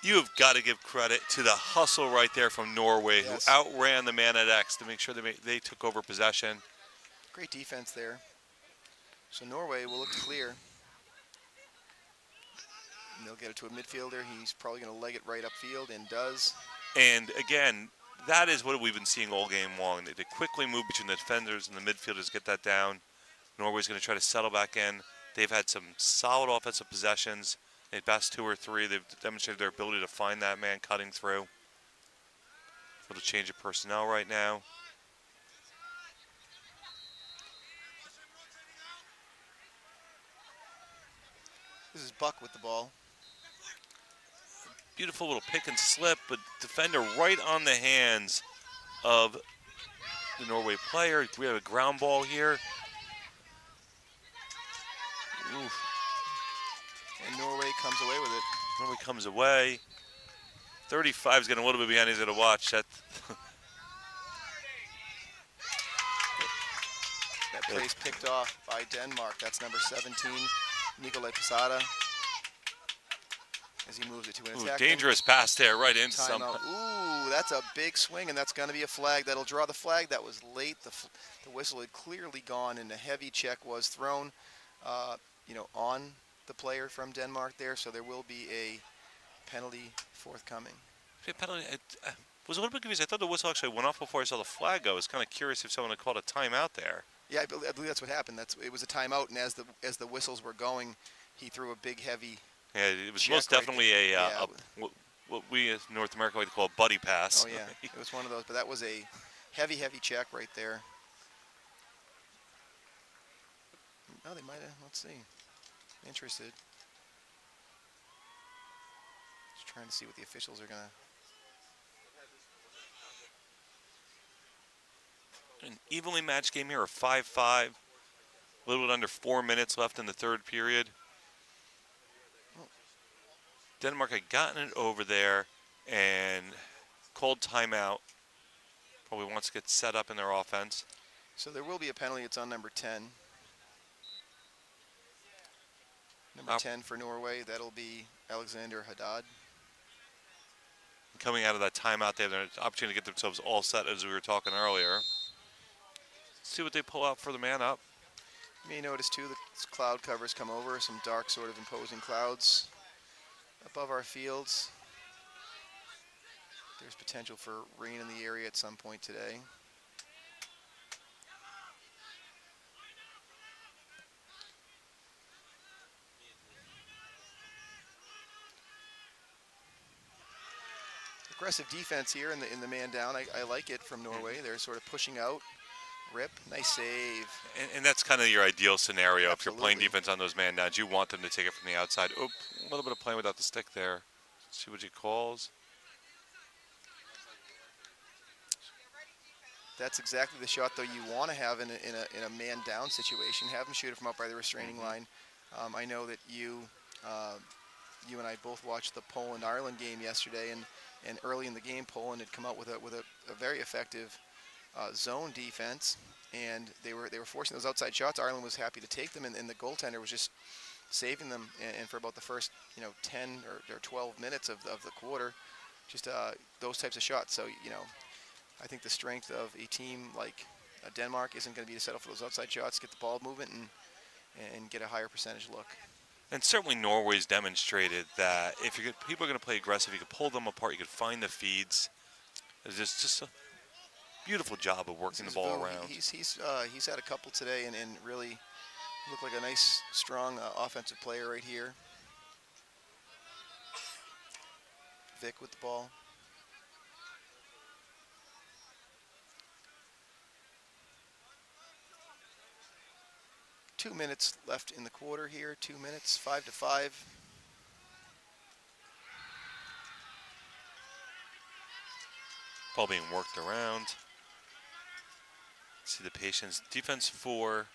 You have got to give credit to the hustle right there from Norway, Yes. who outran the man at X to make sure they took over possession. Great defense there. So Norway will look to clear. And they'll get it to a midfielder. He's probably going to leg it right upfield, and does. And again, that is what we've been seeing all game long. They quickly move between the defenders and the midfielders, get that down. Norway's going to try to settle back in. They've had some solid offensive possessions. They best two or three. They've demonstrated their ability to find that man cutting through. Little change of personnel right now. This is Buck with the ball. Beautiful little pick and slip, but defender right on the hands of the Norway player. We have a ground ball here. Oof. And Norway comes away with it. Norway comes away. 35 is getting a little bit behind. He's going to watch that. That play's picked off by Denmark. That's number 17, Nikolai Posada. As he moves it to an Ooh, attack. dangerous pass there, right into something. Timeout. Ooh, that's a big swing, and that's going to be a flag. That'll draw the flag. That was late. The whistle had clearly gone, and a heavy check was thrown, on the player from Denmark there. So there will be a penalty forthcoming. Penalty. I was a little bit confused. I thought the whistle actually went off before I saw the flag go. I was kind of curious if someone had called a timeout there. Yeah, I believe that's what happened. It was a timeout, and as the whistles were going, he threw a big heavy. Yeah, it was Check most right definitely there. what we as North America like to call a buddy pass. Oh yeah, it was one of those. But that was a heavy check right there. Oh, they might have. Let's see. Interested. Just trying to see what the officials are gonna. An evenly matched game here, a 5-5. A little bit under 4 minutes left in the third period. Denmark had gotten it over there and called timeout. Probably wants to get set up in their offense. So there will be a penalty. It's on number 10. Number 10 for Norway. That'll be Alexander Haddad. Coming out of that timeout, they have an opportunity to get themselves all set, as we were talking earlier. See what they pull out for the man up. You may notice too the cloud covers come over, some dark sort of imposing clouds above our fields. There's potential for rain in the area at some point today. aggressive defense here in the man down. I like it from Norway. They're sort of pushing out. Rip, nice save. And that's kind of your ideal scenario. If you're playing Absolutely. defense on those man downs, you want them to take it from the outside. Oop, a little bit of playing without the stick there. See what he calls. That's exactly the shot, though, you want to have in a man down situation. Have them shoot it from up by the restraining line. I know that you and I both watched the Poland-Ireland game yesterday, and early in the game, Poland had come out with a very effective zone defense, and they were forcing those outside shots. Ireland was happy to take them, and the goaltender was just saving them. And for about the first 10 or 12 minutes of the quarter, just those types of shots. So I think the strength of a team like Denmark isn't going to be to settle for those outside shots, get the ball movement, and get a higher percentage look. And certainly Norway's demonstrated that if people are going to play aggressive, you can pull them apart, you can find the feeds. It's just a beautiful job of working the ball around. He's had a couple today and really looked like a nice, strong offensive player right here. Vic with the ball. Two minutes left in the quarter here. 2 minutes, 5-5. Ball being worked around. See the patience. Defense for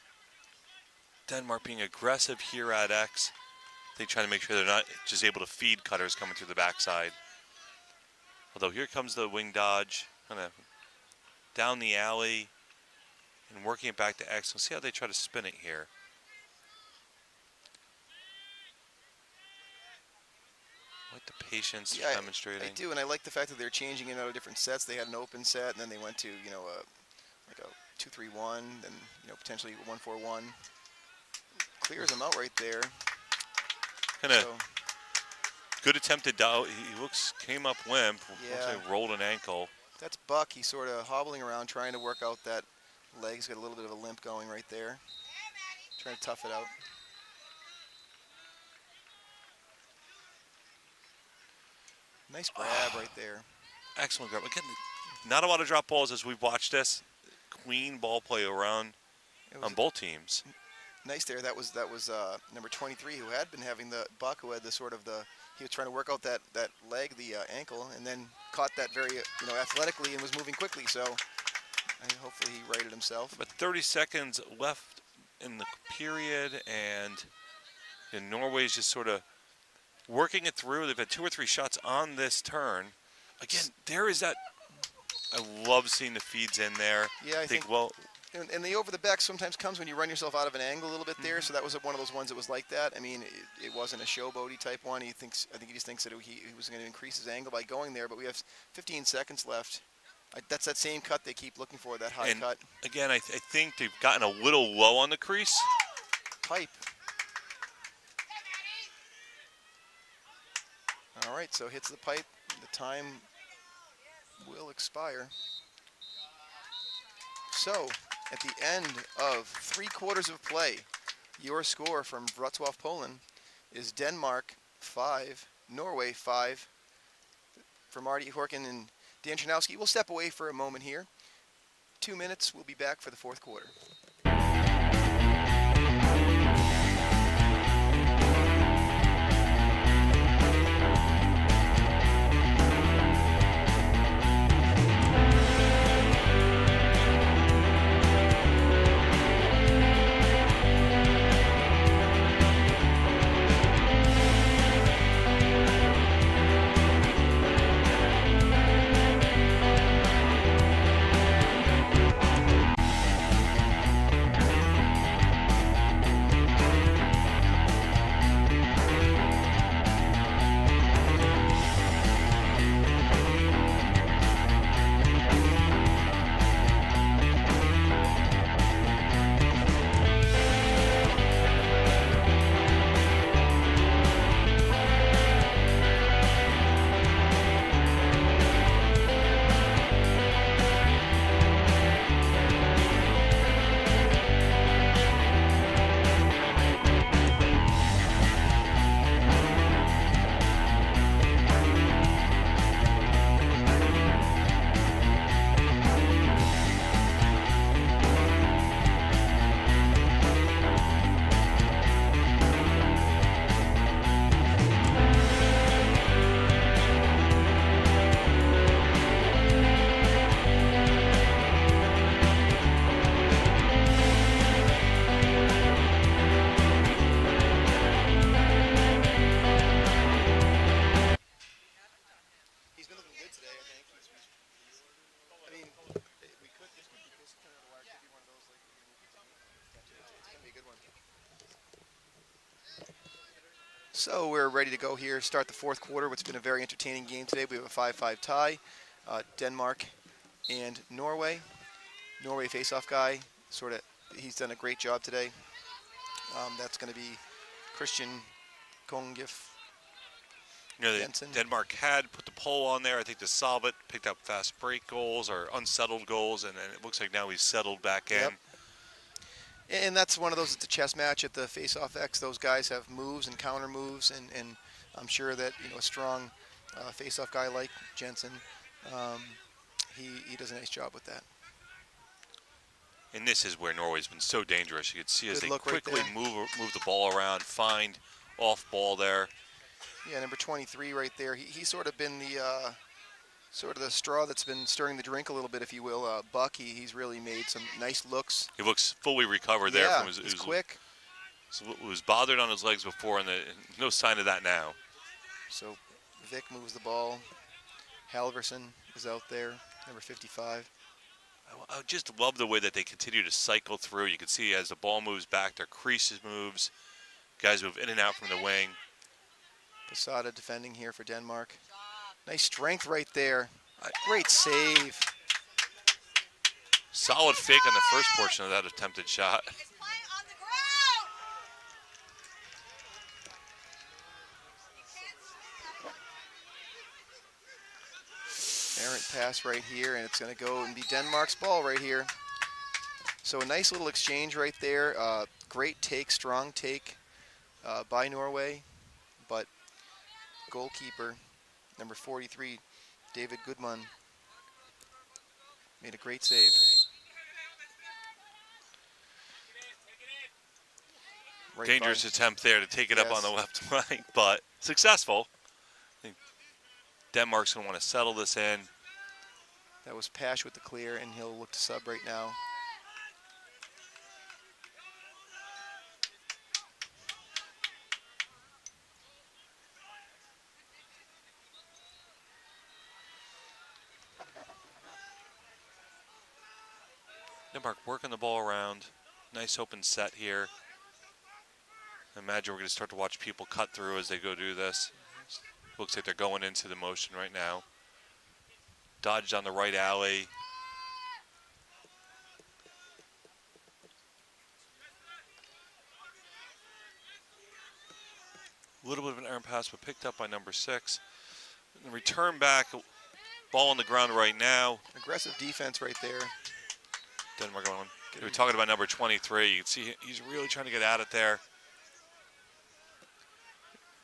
Denmark being aggressive here at X. They try to make sure they're not just able to feed cutters coming through the backside. Although here comes the wing dodge, kind of down the alley and working it back to X. We'll see how they try to spin it here. I like the patience demonstrating. I do, and I like the fact that they're changing it out of different sets. They had an open set, and then they went to like a 2-3-1, then potentially 1-4-1. Clears them out right there. Kind of good attempted dial. He came up limp. Yeah. Looks like rolled an ankle. That's Buck. He's sort of hobbling around, trying to work out that leg. He's got a little bit of a limp going right there. Trying to tough it out. Nice grab right there. Excellent grab. Again, not a lot of drop balls as we've watched this. Clean ball play around on both teams. Nice there. That was number 23 who had been having the Buck, who had he was trying to work out that leg, the ankle, and then caught that very athletically and was moving quickly. So hopefully he righted himself. But 30 seconds left in the period, and Norway's just sort of working it through. They've had 2 or 3 shots on this turn. Again, there is that. I love seeing the feeds in there. Yeah, I think well. And the over the back sometimes comes when you run yourself out of an angle a little bit there. So that was one of those ones that was like that. I mean, it wasn't a showboaty type one. I think he just thinks that he was going to increase his angle by going there. But we have 15 seconds left. That's that same cut they keep looking for, that high cut. Again, I think they've gotten a little low on the crease. Pipe. All right, so hits the pipe. The time will expire. So, at the end of 3 quarters of play, your score from Wrocław, Poland is Denmark 5, Norway 5. For Marty Horkin and Dan Chernowski, we'll step away for a moment here. 2 minutes, we'll be back for the 4th quarter. So we're ready to go here, start the fourth quarter. What's been a very entertaining game today. We have a 5-5 tie. Denmark and Norway. Norway face-off guy, he's done a great job today. That's going to be Christian Kongif. You know, Jensen. Denmark had put the pole on there, I think, to solve it, picked up fast break goals or unsettled goals, and then it looks like now he's settled back in. Yep. And that's one of those, it's a chess match at the face-off X. Those guys have moves and counter moves, and I'm sure that, a strong face-off guy like Jensen, he does a nice job with that. And this is where Norway's been so dangerous. You can see as Good they look right quickly there. move the ball around, find off ball there. Yeah, number 23 right there. He's sort of been the the straw that's been stirring the drink a little bit, if you will. Buck, he's really made some nice looks. He looks fully recovered there Yeah, from he's quick. Was bothered on his legs before, and no sign of that now. So Vic moves the ball. Halverson is out there, number 55. I just love the way that they continue to cycle through. You can see as the ball moves back, their creases moves. Guys move in and out from the wing. Posada defending here for Denmark. Nice strength right there. Great save. Solid fake on the first portion of that attempted shot. Errant pass right here, and it's going to go and be Denmark's ball right here. So a nice little exchange right there. Great take, strong take by Norway, but goalkeeper, number 43, David Goodman, made a great save. Right Dangerous by- attempt there to take it up Yes. on the left flank, but successful. I think Denmark's going to want to settle this in. That was Pash with the clear, and he'll look to sub right now. Denmark working the ball around. Nice open set here. I imagine we're going to start to watch people cut through as they go do this. Looks like they're going into the motion right now. Dodged on the right alley. A little bit of an errant pass, but picked up by number 6. And the return back, ball on the ground right now. Aggressive defense right there. Denmark going. We were talking about number 23. You can see he's really trying to get at it there.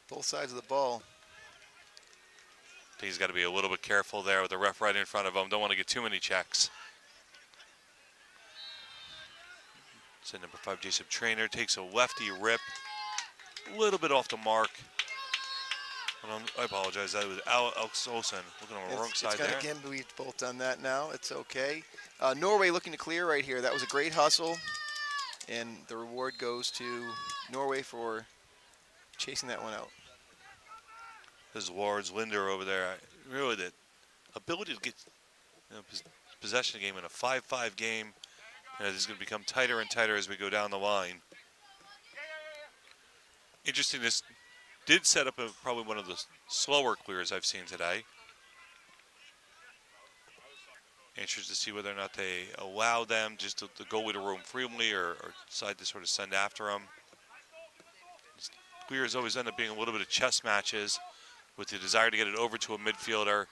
Both sides of the ball. I think he's got to be a little bit careful there with the ref right in front of him. Don't want to get too many checks. So number 5, Jason Trainer takes a lefty rip. A little bit off the mark. I apologize. That was Alex Olsen looking on the wrong side there. Again, we've both done that now. It's okay. Norway looking to clear right here. That was a great hustle. And the reward goes to Norway for chasing that one out. There's Lawrence Linder over there. Really, the ability to get possession of the game in a 5-5 game. This is going to become tighter and tighter as we go down the line. Interesting, this did set up probably one of the slower clears I've seen today. Interested to see whether or not they allow them just to go to roam freely or decide to sort of send after them. Clears always end up being a little bit of chess matches with the desire to get it over to a midfielder.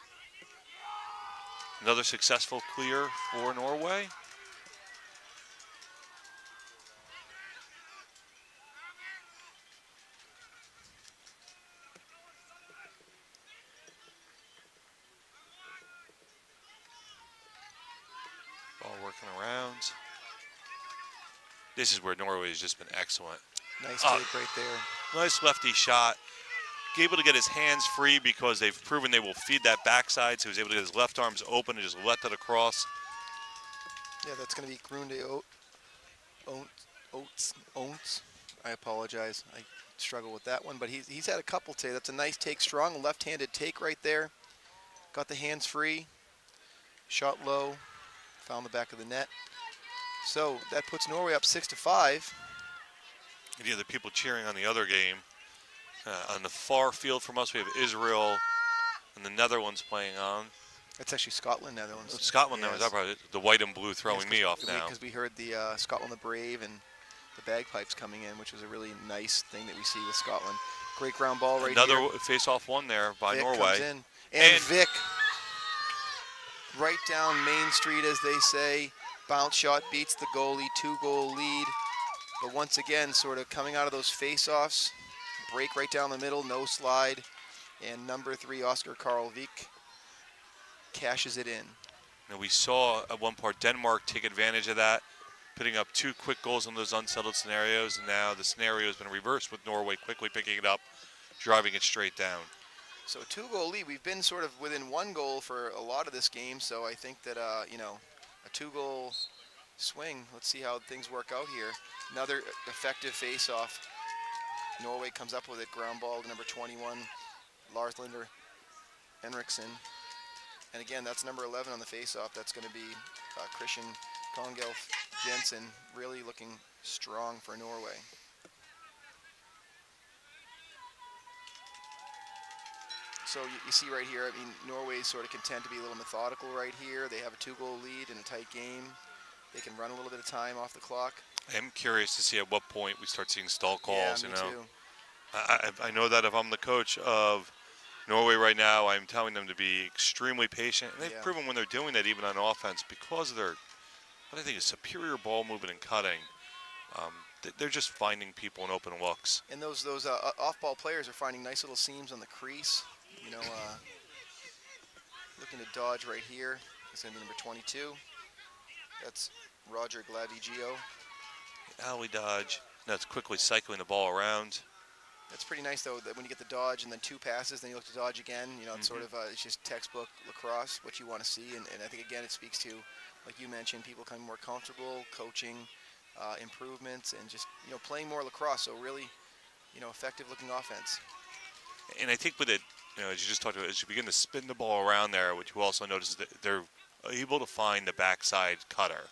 Another successful clear for Norway. Ball working around. This is where Norway has just been excellent. Nice take right there. Nice lefty shot. Able to get his hands free because they've proven they will feed that backside, so he was able to get his left arms open and just let that across. Yeah, that's going to be Grunde Oates. I apologize. I struggle with that one, but he's had a couple today. That's a nice take, strong left-handed take right there. Got the hands free. Shot low. Found the back of the net. So that puts Norway up 6-5. The other people cheering on the other game. On the far field from us, we have Israel and the Netherlands playing on. That's actually Scotland, Netherlands. Scotland, Yes. that was the white and blue throwing me off now. Because we heard the Scotland the Brave and the bagpipes coming in, which was a really nice thing that we see with Scotland. Great ground ball right Another here. face-off one there by Vic Norway. comes in. And Vic, right down Main Street, as they say. Bounce shot beats the goalie, 2-goal lead. But once again, sort of coming out of those face-offs, break right down the middle, no slide. And number 3, Oscar Karl Vic, cashes it in. Now we saw at one part Denmark take advantage of that, putting up 2 quick goals in those unsettled scenarios, and now the scenario has been reversed with Norway quickly picking it up, driving it straight down. So 2-goal lead. We've been sort of within 1 goal for a lot of this game, so I think that, you know, a 2-goal swing. Let's see how things work out here. Another effective face-off. Norway comes up with it, ground ball to number 21, Lars Linder Henriksen. And again, that's number 11 on the face-off. That's going to be Christian Kongelf Jensen, really looking strong for Norway. So you see right here, I mean, Norway's sort of content to be a little methodical right here. They have a 2-goal lead in a tight game. They can run a little bit of time off the clock. I'm curious to see at what point we start seeing stall calls. Yeah, you me know, too. I know that if I'm the coach of Norway right now, I'm telling them to be extremely patient, and they've proven when they're doing that even on offense because of their, what I think is superior ball movement and cutting. They're just finding people in open looks. And those off-ball players are finding nice little seams on the crease. You know, looking to dodge right here. It's going to be number 22. That's Roger Glavigio. Alley dodge. Now it's quickly cycling the ball around. That's pretty nice, though, that when you get the dodge and then 2 passes, then you look to dodge again. You know, it's sort of it's just textbook lacrosse, what you want to see. And I think, again, it speaks to, like you mentioned, people becoming more comfortable, coaching, improvements, and just, you know, playing more lacrosse. So really, you know, effective-looking offense. And I think with it, you know, as you just talked about, as you begin to spin the ball around there, what you also notice is that they're able to find the backside cutter.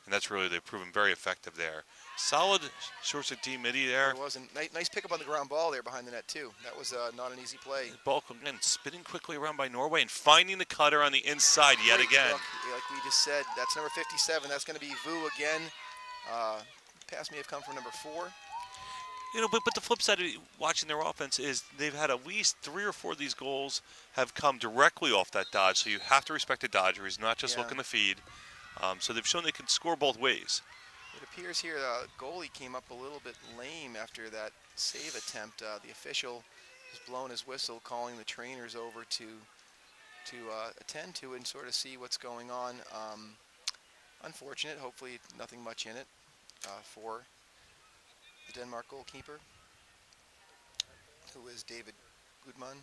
And that's really, they've proven very effective there. Solid short stick D midi there. It was a nice pickup on the ground ball there behind the net, too. That was not an easy play. The ball, again, spinning quickly around by Norway and finding the cutter on the inside yet Great again. look, like we just said, that's number 57. That's going to be Vu again. Pass may have come from number 4. You know, but the flip side of watching their offense is they've had at least 3 or 4 of these goals have come directly off that dodge. So you have to respect the dodger. He's not just looking to feed. So they've shown they can score both ways. It appears here goalie came up a little bit lame after that save attempt. The official has blown his whistle, calling the trainers over to attend to and sort of see what's going on. Unfortunate. Hopefully nothing much in it for the Denmark goalkeeper, who is David Gudman.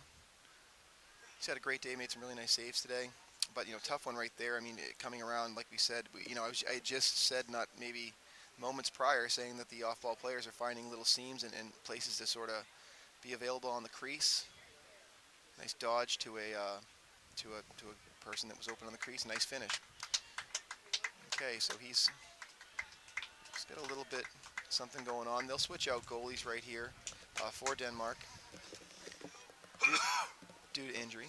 He's had a great day, made some really nice saves today. But, you know, tough one right there. I mean, coming around, like we said, you know, I just said not maybe moments prior saying that the off-ball players are finding little seams and places to sort of be available on the crease. Nice dodge to a person that was open on the crease. Nice finish. Okay, so he's got a little bit something going on. They'll switch out goalies right here for Denmark due to injury.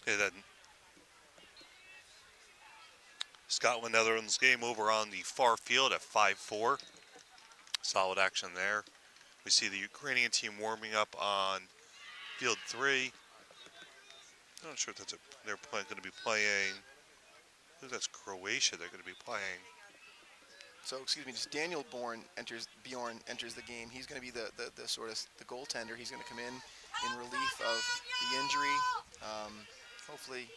Okay, then Scotland Netherlands game over on the far field at 5-4. Solid action there. We see the Ukrainian team warming up on field 3. I'm not sure if they're going to be playing. I think that's Croatia they're going to be playing. So, excuse me, just Daniel Bjorn enters the game. He's going to be the sort of the goaltender. He's going to come in relief of the injury. Hopefully.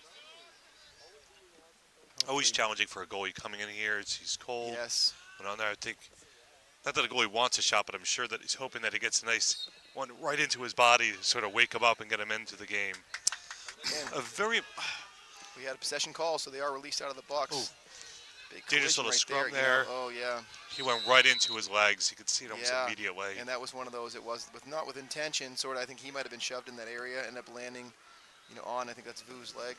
Always challenging for a goalie coming in here. He's cold. Yes. But on there, I think, not that a goalie wants a shot, but I'm sure that he's hoping that he gets a nice one right into his body to sort of wake him up and get him into the game. We had a possession call, so they are released out of the box. Ooh. Big Dangerous collision little right scrum there. there. You know, oh, yeah. He went right into his legs. You could see it almost immediately. And that was one of those. It was not with intention. Sort of. I think he might have been shoved in that area. Ended up landing, you know, on. I think that's Vu's leg.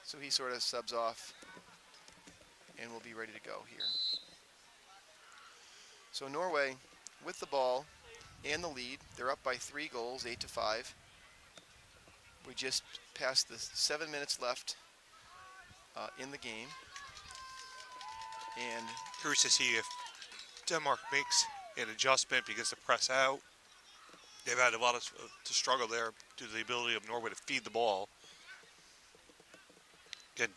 So he sort of subs off, and we'll be ready to go here. So Norway, with the ball and the lead, they're up by 3 goals, 8-5. We just passed the 7 minutes left in the game. And Curious to see if Denmark makes an adjustment because the press out. They've had a lot to struggle there due to the ability of Norway to feed the ball. Again,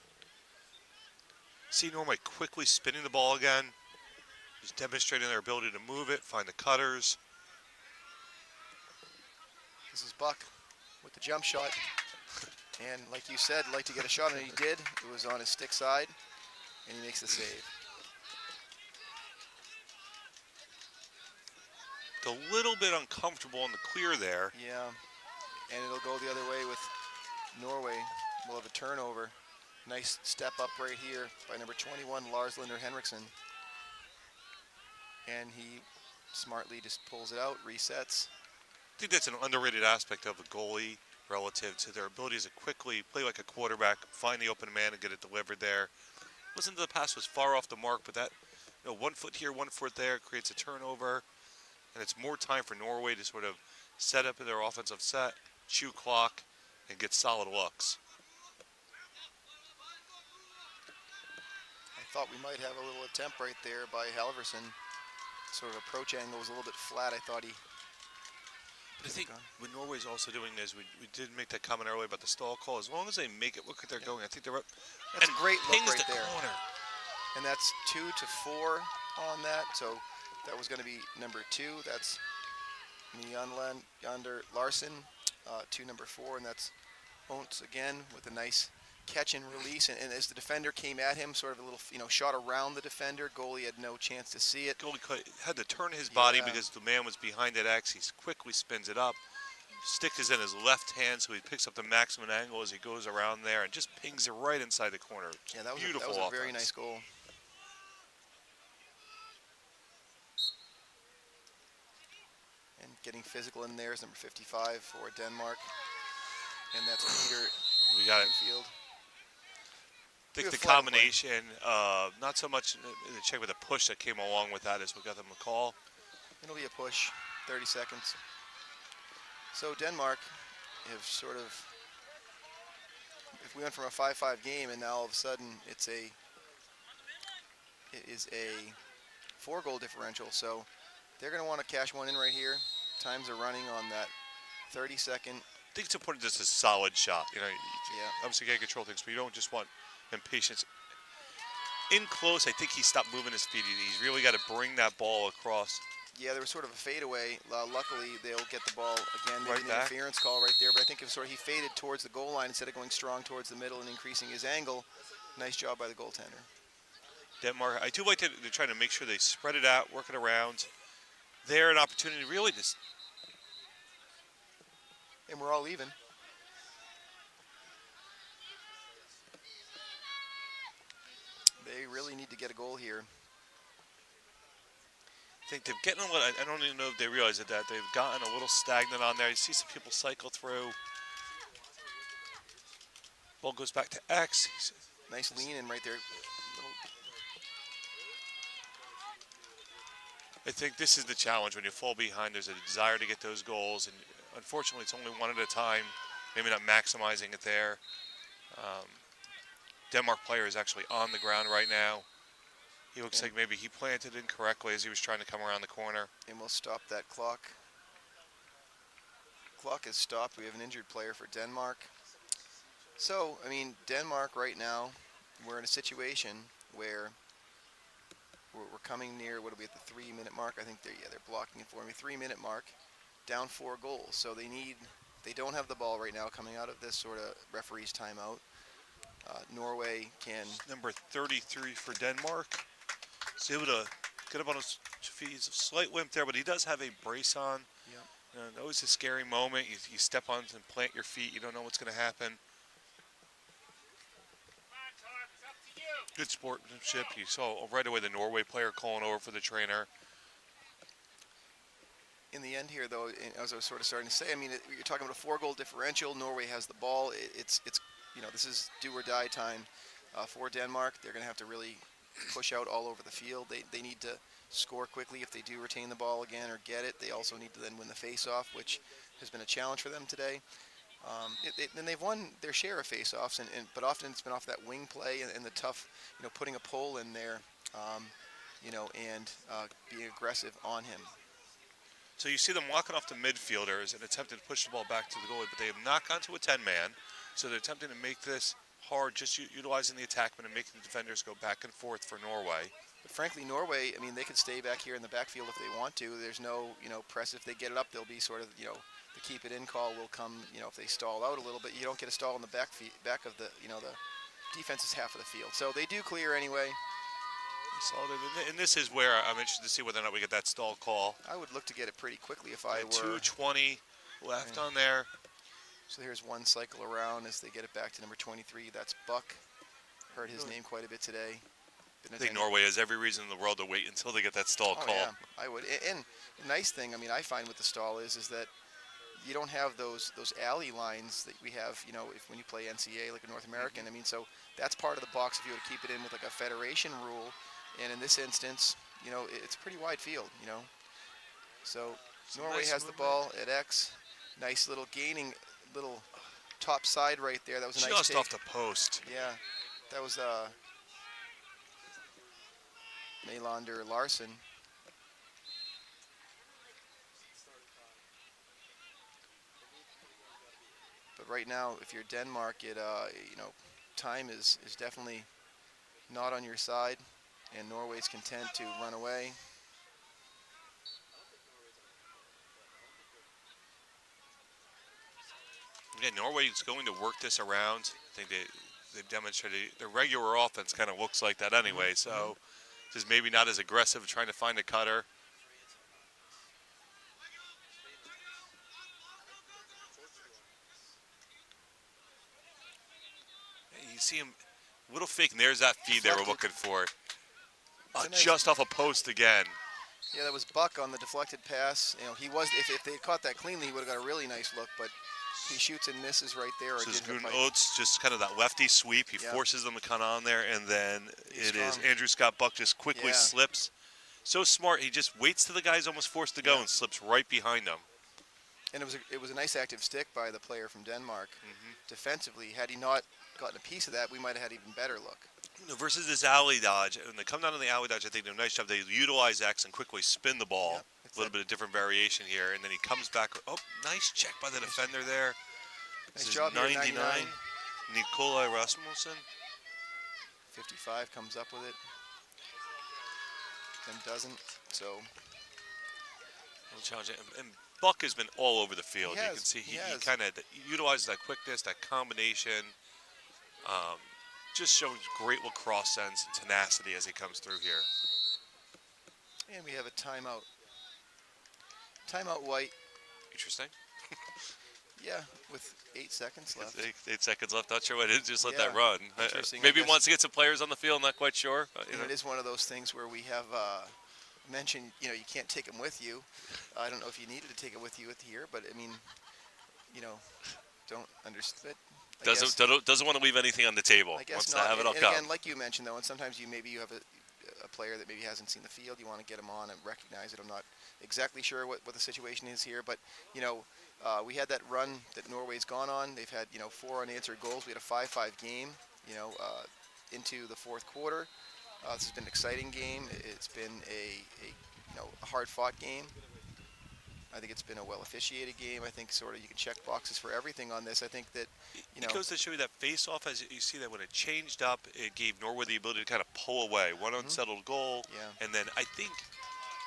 see Norway quickly spinning the ball again, just demonstrating their ability to move it, find the cutters. this is Buck with the jump shot. And like you said, like to get a shot, and he did. It was on his stick side, and he makes the save. A little bit uncomfortable in the clear there. Yeah, and it'll go the other way with Norway. We'll have a turnover. Nice step up right here by number 21, Lars Linder Henriksen. And he smartly just pulls it out, resets. I think that's an underrated aspect of a goalie relative to their abilities to quickly play like a quarterback, find the open man and get it delivered there. Wasn't the pass was far off the mark, but that 1 foot here, 1 foot there creates a turnover. And it's more time for Norway to sort of set up their offensive set, chew clock, and get solid looks. I thought we might have a little attempt right there by Halverson. Sort of approach angle was a little bit flat. I thought he... But I think when Norway's also doing this, we did make that comment earlier about the stall call. As long as they make it look like they're going, I think they're up. That's a great look pings right the there. corner. And that's 2-4 on that. So that was going to be number 2. That's Nyanland Yonder Larson to number 4, and that's Ontz again with a nice catch and release. And as the defender came at him, sort of a little, shot around the defender. Goalie had no chance to see it. Goalie had to turn his body Yeah. because the man was behind that X. He quickly spins it up. Stick is in his left hand, so he picks up the maximum angle as he goes around there and just pings it right inside the corner. Yeah, that was Beautiful a very offense. nice goal. And getting physical in there is number 55 for Denmark. And that's Peter We got it. Field. I think Good the flag play. combination, not so much in the check with the push that came along with that as we got them a call. It'll be a push, 30 seconds. So Denmark have sort of, if we went from a 5-5 game and now all of a sudden it is a 4-goal differential. So they're going to want to cash one in right here. Times are running on that 30-second. I think it's important just a solid shot. You Yeah. obviously you can't control things, but you don't just want impatience. In close, I think he stopped moving his feet. He's really got to bring that ball across. Yeah, there was sort of a fadeaway. Luckily, they'll get the ball again. Maybe Right an back. interference call right there, but I think it was sort of he faded towards the goal line instead of going strong towards the middle and increasing his angle. Nice job by the goaltender. Denmark, I do like that they're trying to make sure they spread it out, work it around. They're an opportunity to really just And we're all even. They really need to get a goal here. I think they're getting a little, I don't even know if they realize it, that they've gotten a little stagnant on there. You see some people cycle through. Ball goes back to X. Nice lean in right there. I think this is the challenge. When you fall behind, there's a desire to get those goals, and unfortunately it's only one at a time, maybe not maximizing it there. Denmark player is actually on the ground right now. He looks like maybe he planted incorrectly as he was trying to come around the corner. And we'll stop that clock. Clock is stopped. We have an injured player for Denmark. So, I mean, Denmark right now, we're in a situation where we're coming near, what are we at the 3-minute mark? I think they're blocking it for me. 3-minute mark, down 4 goals. So they don't have the ball right now coming out of this sort of referee's timeout. Norway can... Number 33 for Denmark. He's able to get up on his feet. He's a slight limp there, but he does have a brace on. Yep. Always a scary moment. You step on and plant your feet. You don't know what's going to happen. Good sportsmanship. You saw right away the Norway player calling over for the trainer. In the end here, though, as I was sort of starting to say, I mean, you're talking about a 4-goal differential. Norway has the ball. It's this is do or die time for Denmark. They're going to have to really push out all over the field. They need to score quickly if they do retain the ball again or get it. They also need to then win the face-off, which has been a challenge for them today. And they've won their share of face-offs, but often it's been off that wing play and the tough, putting a pole in there, and being aggressive on him. So you see them walking off the midfielders and attempting to push the ball back to the goalie, but they have not gone to a 10-man. So they're attempting to make this hard, just utilizing the attackmen and making the defenders go back and forth for Norway. But frankly, Norway, I mean, they could stay back here in the backfield if they want to. There's no, press. If they get it up, they'll be sort of, the keep it in call will come, if they stall out a little bit. You don't get a stall in the back of the, the defense's half of the field. So they do clear anyway. And this is where I'm interested to see whether or not we get that stall call. I would look to get it pretty quickly if I were. 2:20 left on there. So here's one cycle around as they get it back to number 23. That's Buck. Heard his name quite a bit today. I think Norway has every reason in the world to wait until they get that stall call. Yeah, I would. And the nice thing, I mean, I find with the stall is that you don't have those alley lines that we have, when you play NCAA like a North American. I mean, so that's part of the box if you were to keep it in with like a federation rule. And in this instance, it's a pretty wide field, So Norway nice has the ball at X. Nice little gaining, little top side right there. That was a nice just take. off the post. Yeah, that was Melander Larson. But right now, if you're Denmark, time is definitely not on your side, and Norway's content to run away. Again, Norway's going to work this around. I think they've demonstrated their regular offense kind of looks like that anyway, so just maybe not as aggressive trying to find a cutter. You see him, little fake, and there's that feed they were looking for. Nice, just off a post again. Yeah, that was Buck on the deflected pass. He was, if they had caught that cleanly, he would have got a really nice look, but he shoots and misses right there. This is Goon Oates, just kind of that lefty sweep. He forces them to come on there, and then it is Andrew Scott Buck just quickly slips. So smart, he just waits till the guy's almost forced to go and slips right behind him. And it was a nice active stick by the player from Denmark. Defensively, had he not gotten a piece of that, we might have had even better look. Versus this alley dodge, when they come down to the alley dodge, I think they do a nice job. They utilize X and quickly spin the ball. Yeah, A little bit of different variation here, and then he comes back. Oh, nice check by the defender there. Nice job here, 99. Nikolai Rasmussen. 55 comes up with it. Then doesn't. So. Challenge. And Buck has been all over the field. You can see he kind of utilizes that quickness, that combination. Just shows great lacrosse sense and tenacity as he comes through here. And we have a timeout. Timeout White. Interesting. Yeah, with 8 seconds left. 8 seconds left. Not sure why I didn't just let that run. Interesting. Maybe he wants to get some players on the field. Not quite sure. It is one of those things where we have mentioned, you can't take them with you. I don't know if you needed to take it with you here, but I mean, don't understand. Doesn't want to leave anything on the table. I guess wants not. to have it all and come. again, like you mentioned, though, and sometimes you have a player that maybe hasn't seen the field. You want to get him on and recognize it. I'm not exactly sure what the situation is here, but we had that run that Norway's gone on. They've had 4 unanswered goals. We had a 5-5 game. Into the fourth quarter. This has been an exciting game. It's been a hard-fought game. I think it's been a well-officiated game. I think sort of you can check boxes for everything on this. I think that, It goes to show you that face-off, as you see that when it changed up, it gave Norway the ability to kind of pull away. One unsettled goal. Yeah. And then I think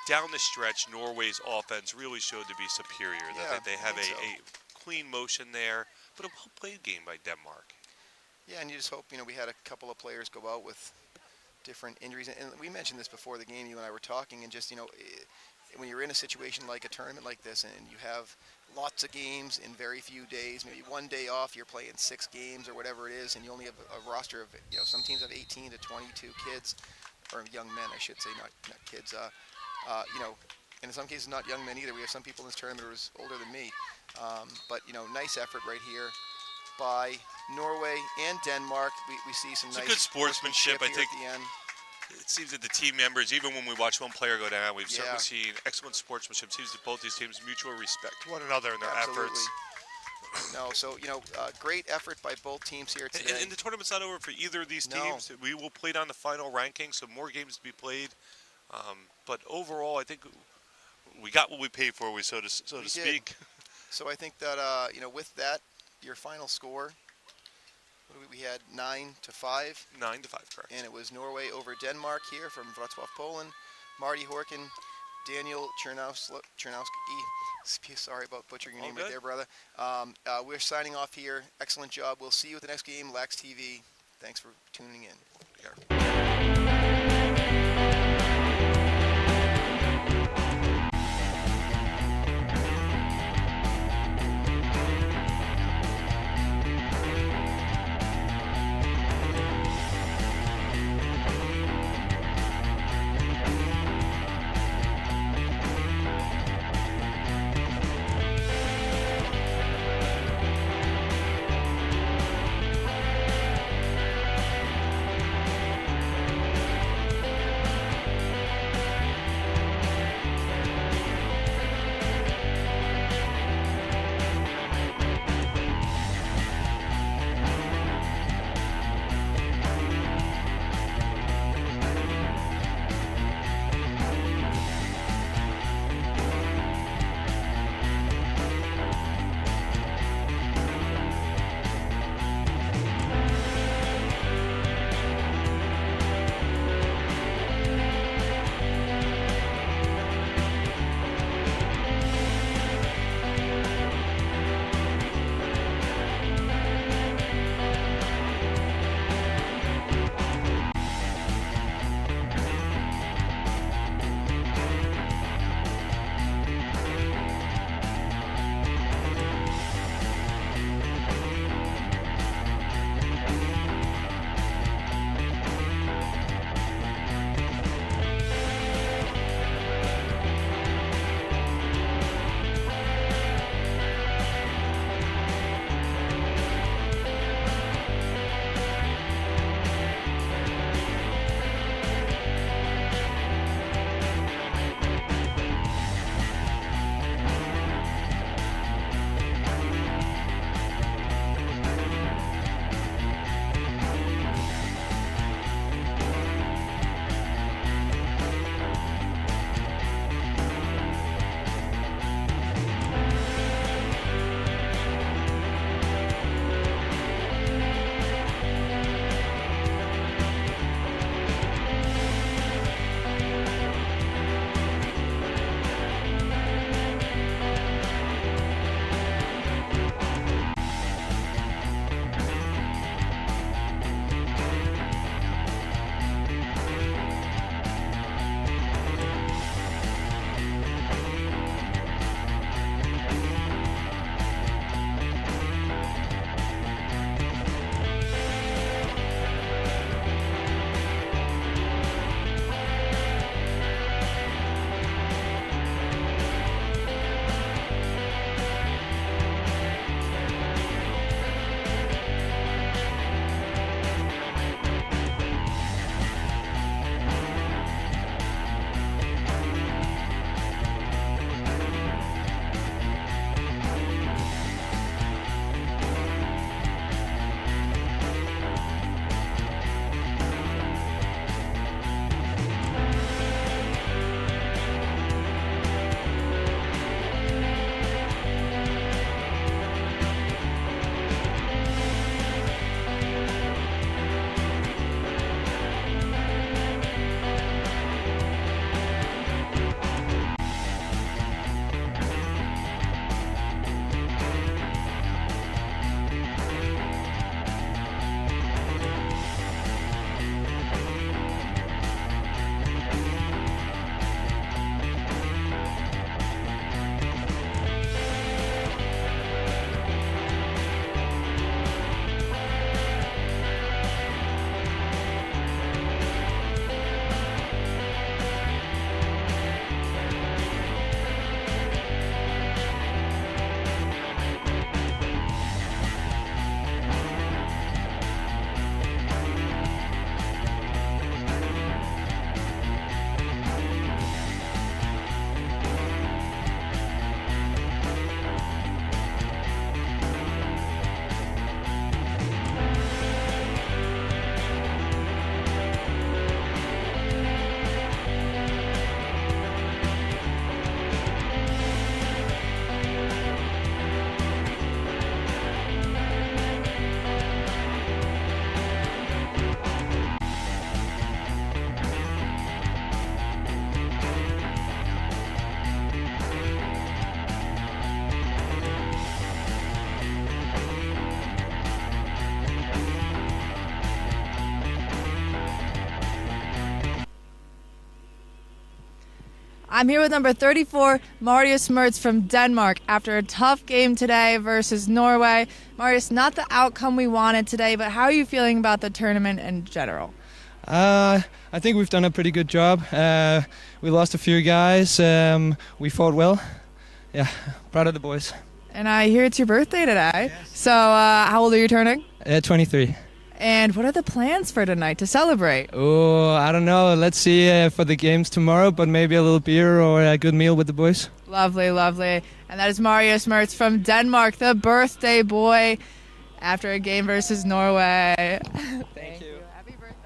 down the stretch, Norway's offense really showed to be superior. That they have a clean motion there, but a well-played game by Denmark. Yeah, and you just hope, we had a couple of players go out with different injuries. And we mentioned this before the game, you and I were talking, and just, when you're in a situation like a tournament like this and you have lots of games in very few days, maybe one day off, you're playing 6 games or whatever it is, and you only have a roster of, some teams have 18 to 22 kids, or young men, I should say, not kids, and in some cases not young men either. We have some people in this tournament who are older than me. But, nice effort right here by Norway and Denmark. We see some nice good sportsmanship, I here think. at the end. it seems that the team members, even when we watch one player go down, we've Yeah. certainly seen excellent sportsmanship. It seems that both these teams mutual respect to one another in their Absolutely. efforts. No, so, great effort by both teams here And, today. and the tournament's not over for either of these No. teams. We will play down the final ranking, so more games to be played. But overall, I think we got what we paid for, so to We did. speak. So I think that, with that, your final score, we had 9-5, 9-5, correct. and it was Norway over Denmark here from Wrocław, Poland. Marty Horkin, Daniel Chernowski. Sorry about butchering your All name right good. there, brother. We're signing off here. Excellent job. We'll see you at the next game, Lax TV. Thanks for tuning in. Here. I'm here with number 34, Marius Mertz from Denmark, after a tough game today versus Norway. Marius, not the outcome we wanted today, but how are you feeling about the tournament in general? I think we've done a pretty good job. We lost a few guys. We fought well. Yeah, proud of the boys. And I hear it's your birthday today. Yes. So how old are you turning? 23. And what are the plans for tonight to celebrate? Oh, I don't know. Let's see for the games tomorrow, but maybe a little beer or a good meal with the boys. Lovely, lovely. And that is Marius Mertz from Denmark, the birthday boy, after a game versus Norway. Thank you. Happy birthday.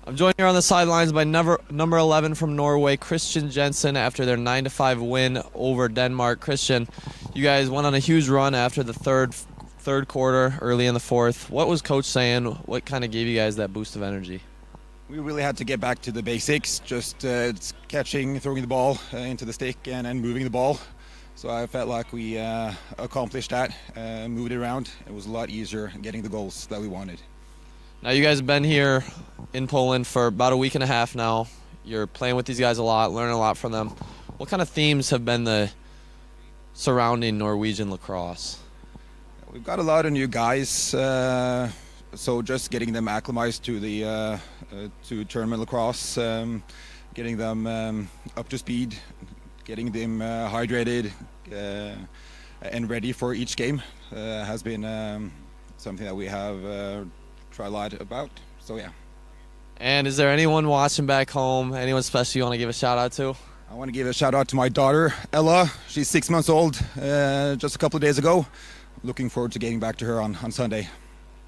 I'm joined here on the sidelines by number 11 from Norway, Christian Jensen, after their 9-5 win over Denmark. Christian, you guys went on a huge run after the third quarter, early in the fourth. What was coach saying? What kind of gave you guys that boost of energy? We really had to get back to the basics, just catching, throwing the ball into the stick and moving the ball. So I felt like we accomplished that, moved it around. It was a lot easier getting the goals that we wanted. Now, you guys have been here in Poland for about a week and a half now. You're playing with these guys a lot, learning a lot from them. What kind of themes have been the surrounding Norwegian lacrosse? We've got a lot of new guys, so just getting them acclimatized to the to tournament lacrosse, getting them up to speed, getting them hydrated and ready for each game has been something that we have tried a lot about. So yeah. And is there anyone watching back home, anyone special you want to give a shout out to? I want to give a shout out to my daughter Ella. She's 6 months old, just a couple of days ago. Looking forward to getting back to her on Sunday.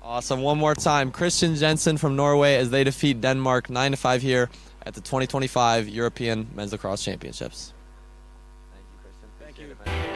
Awesome. One more time, Christian Jensen from Norway as they defeat Denmark 9-5 here at the 2025 European Men's Lacrosse Championships. Thank you, Christian. Thank you.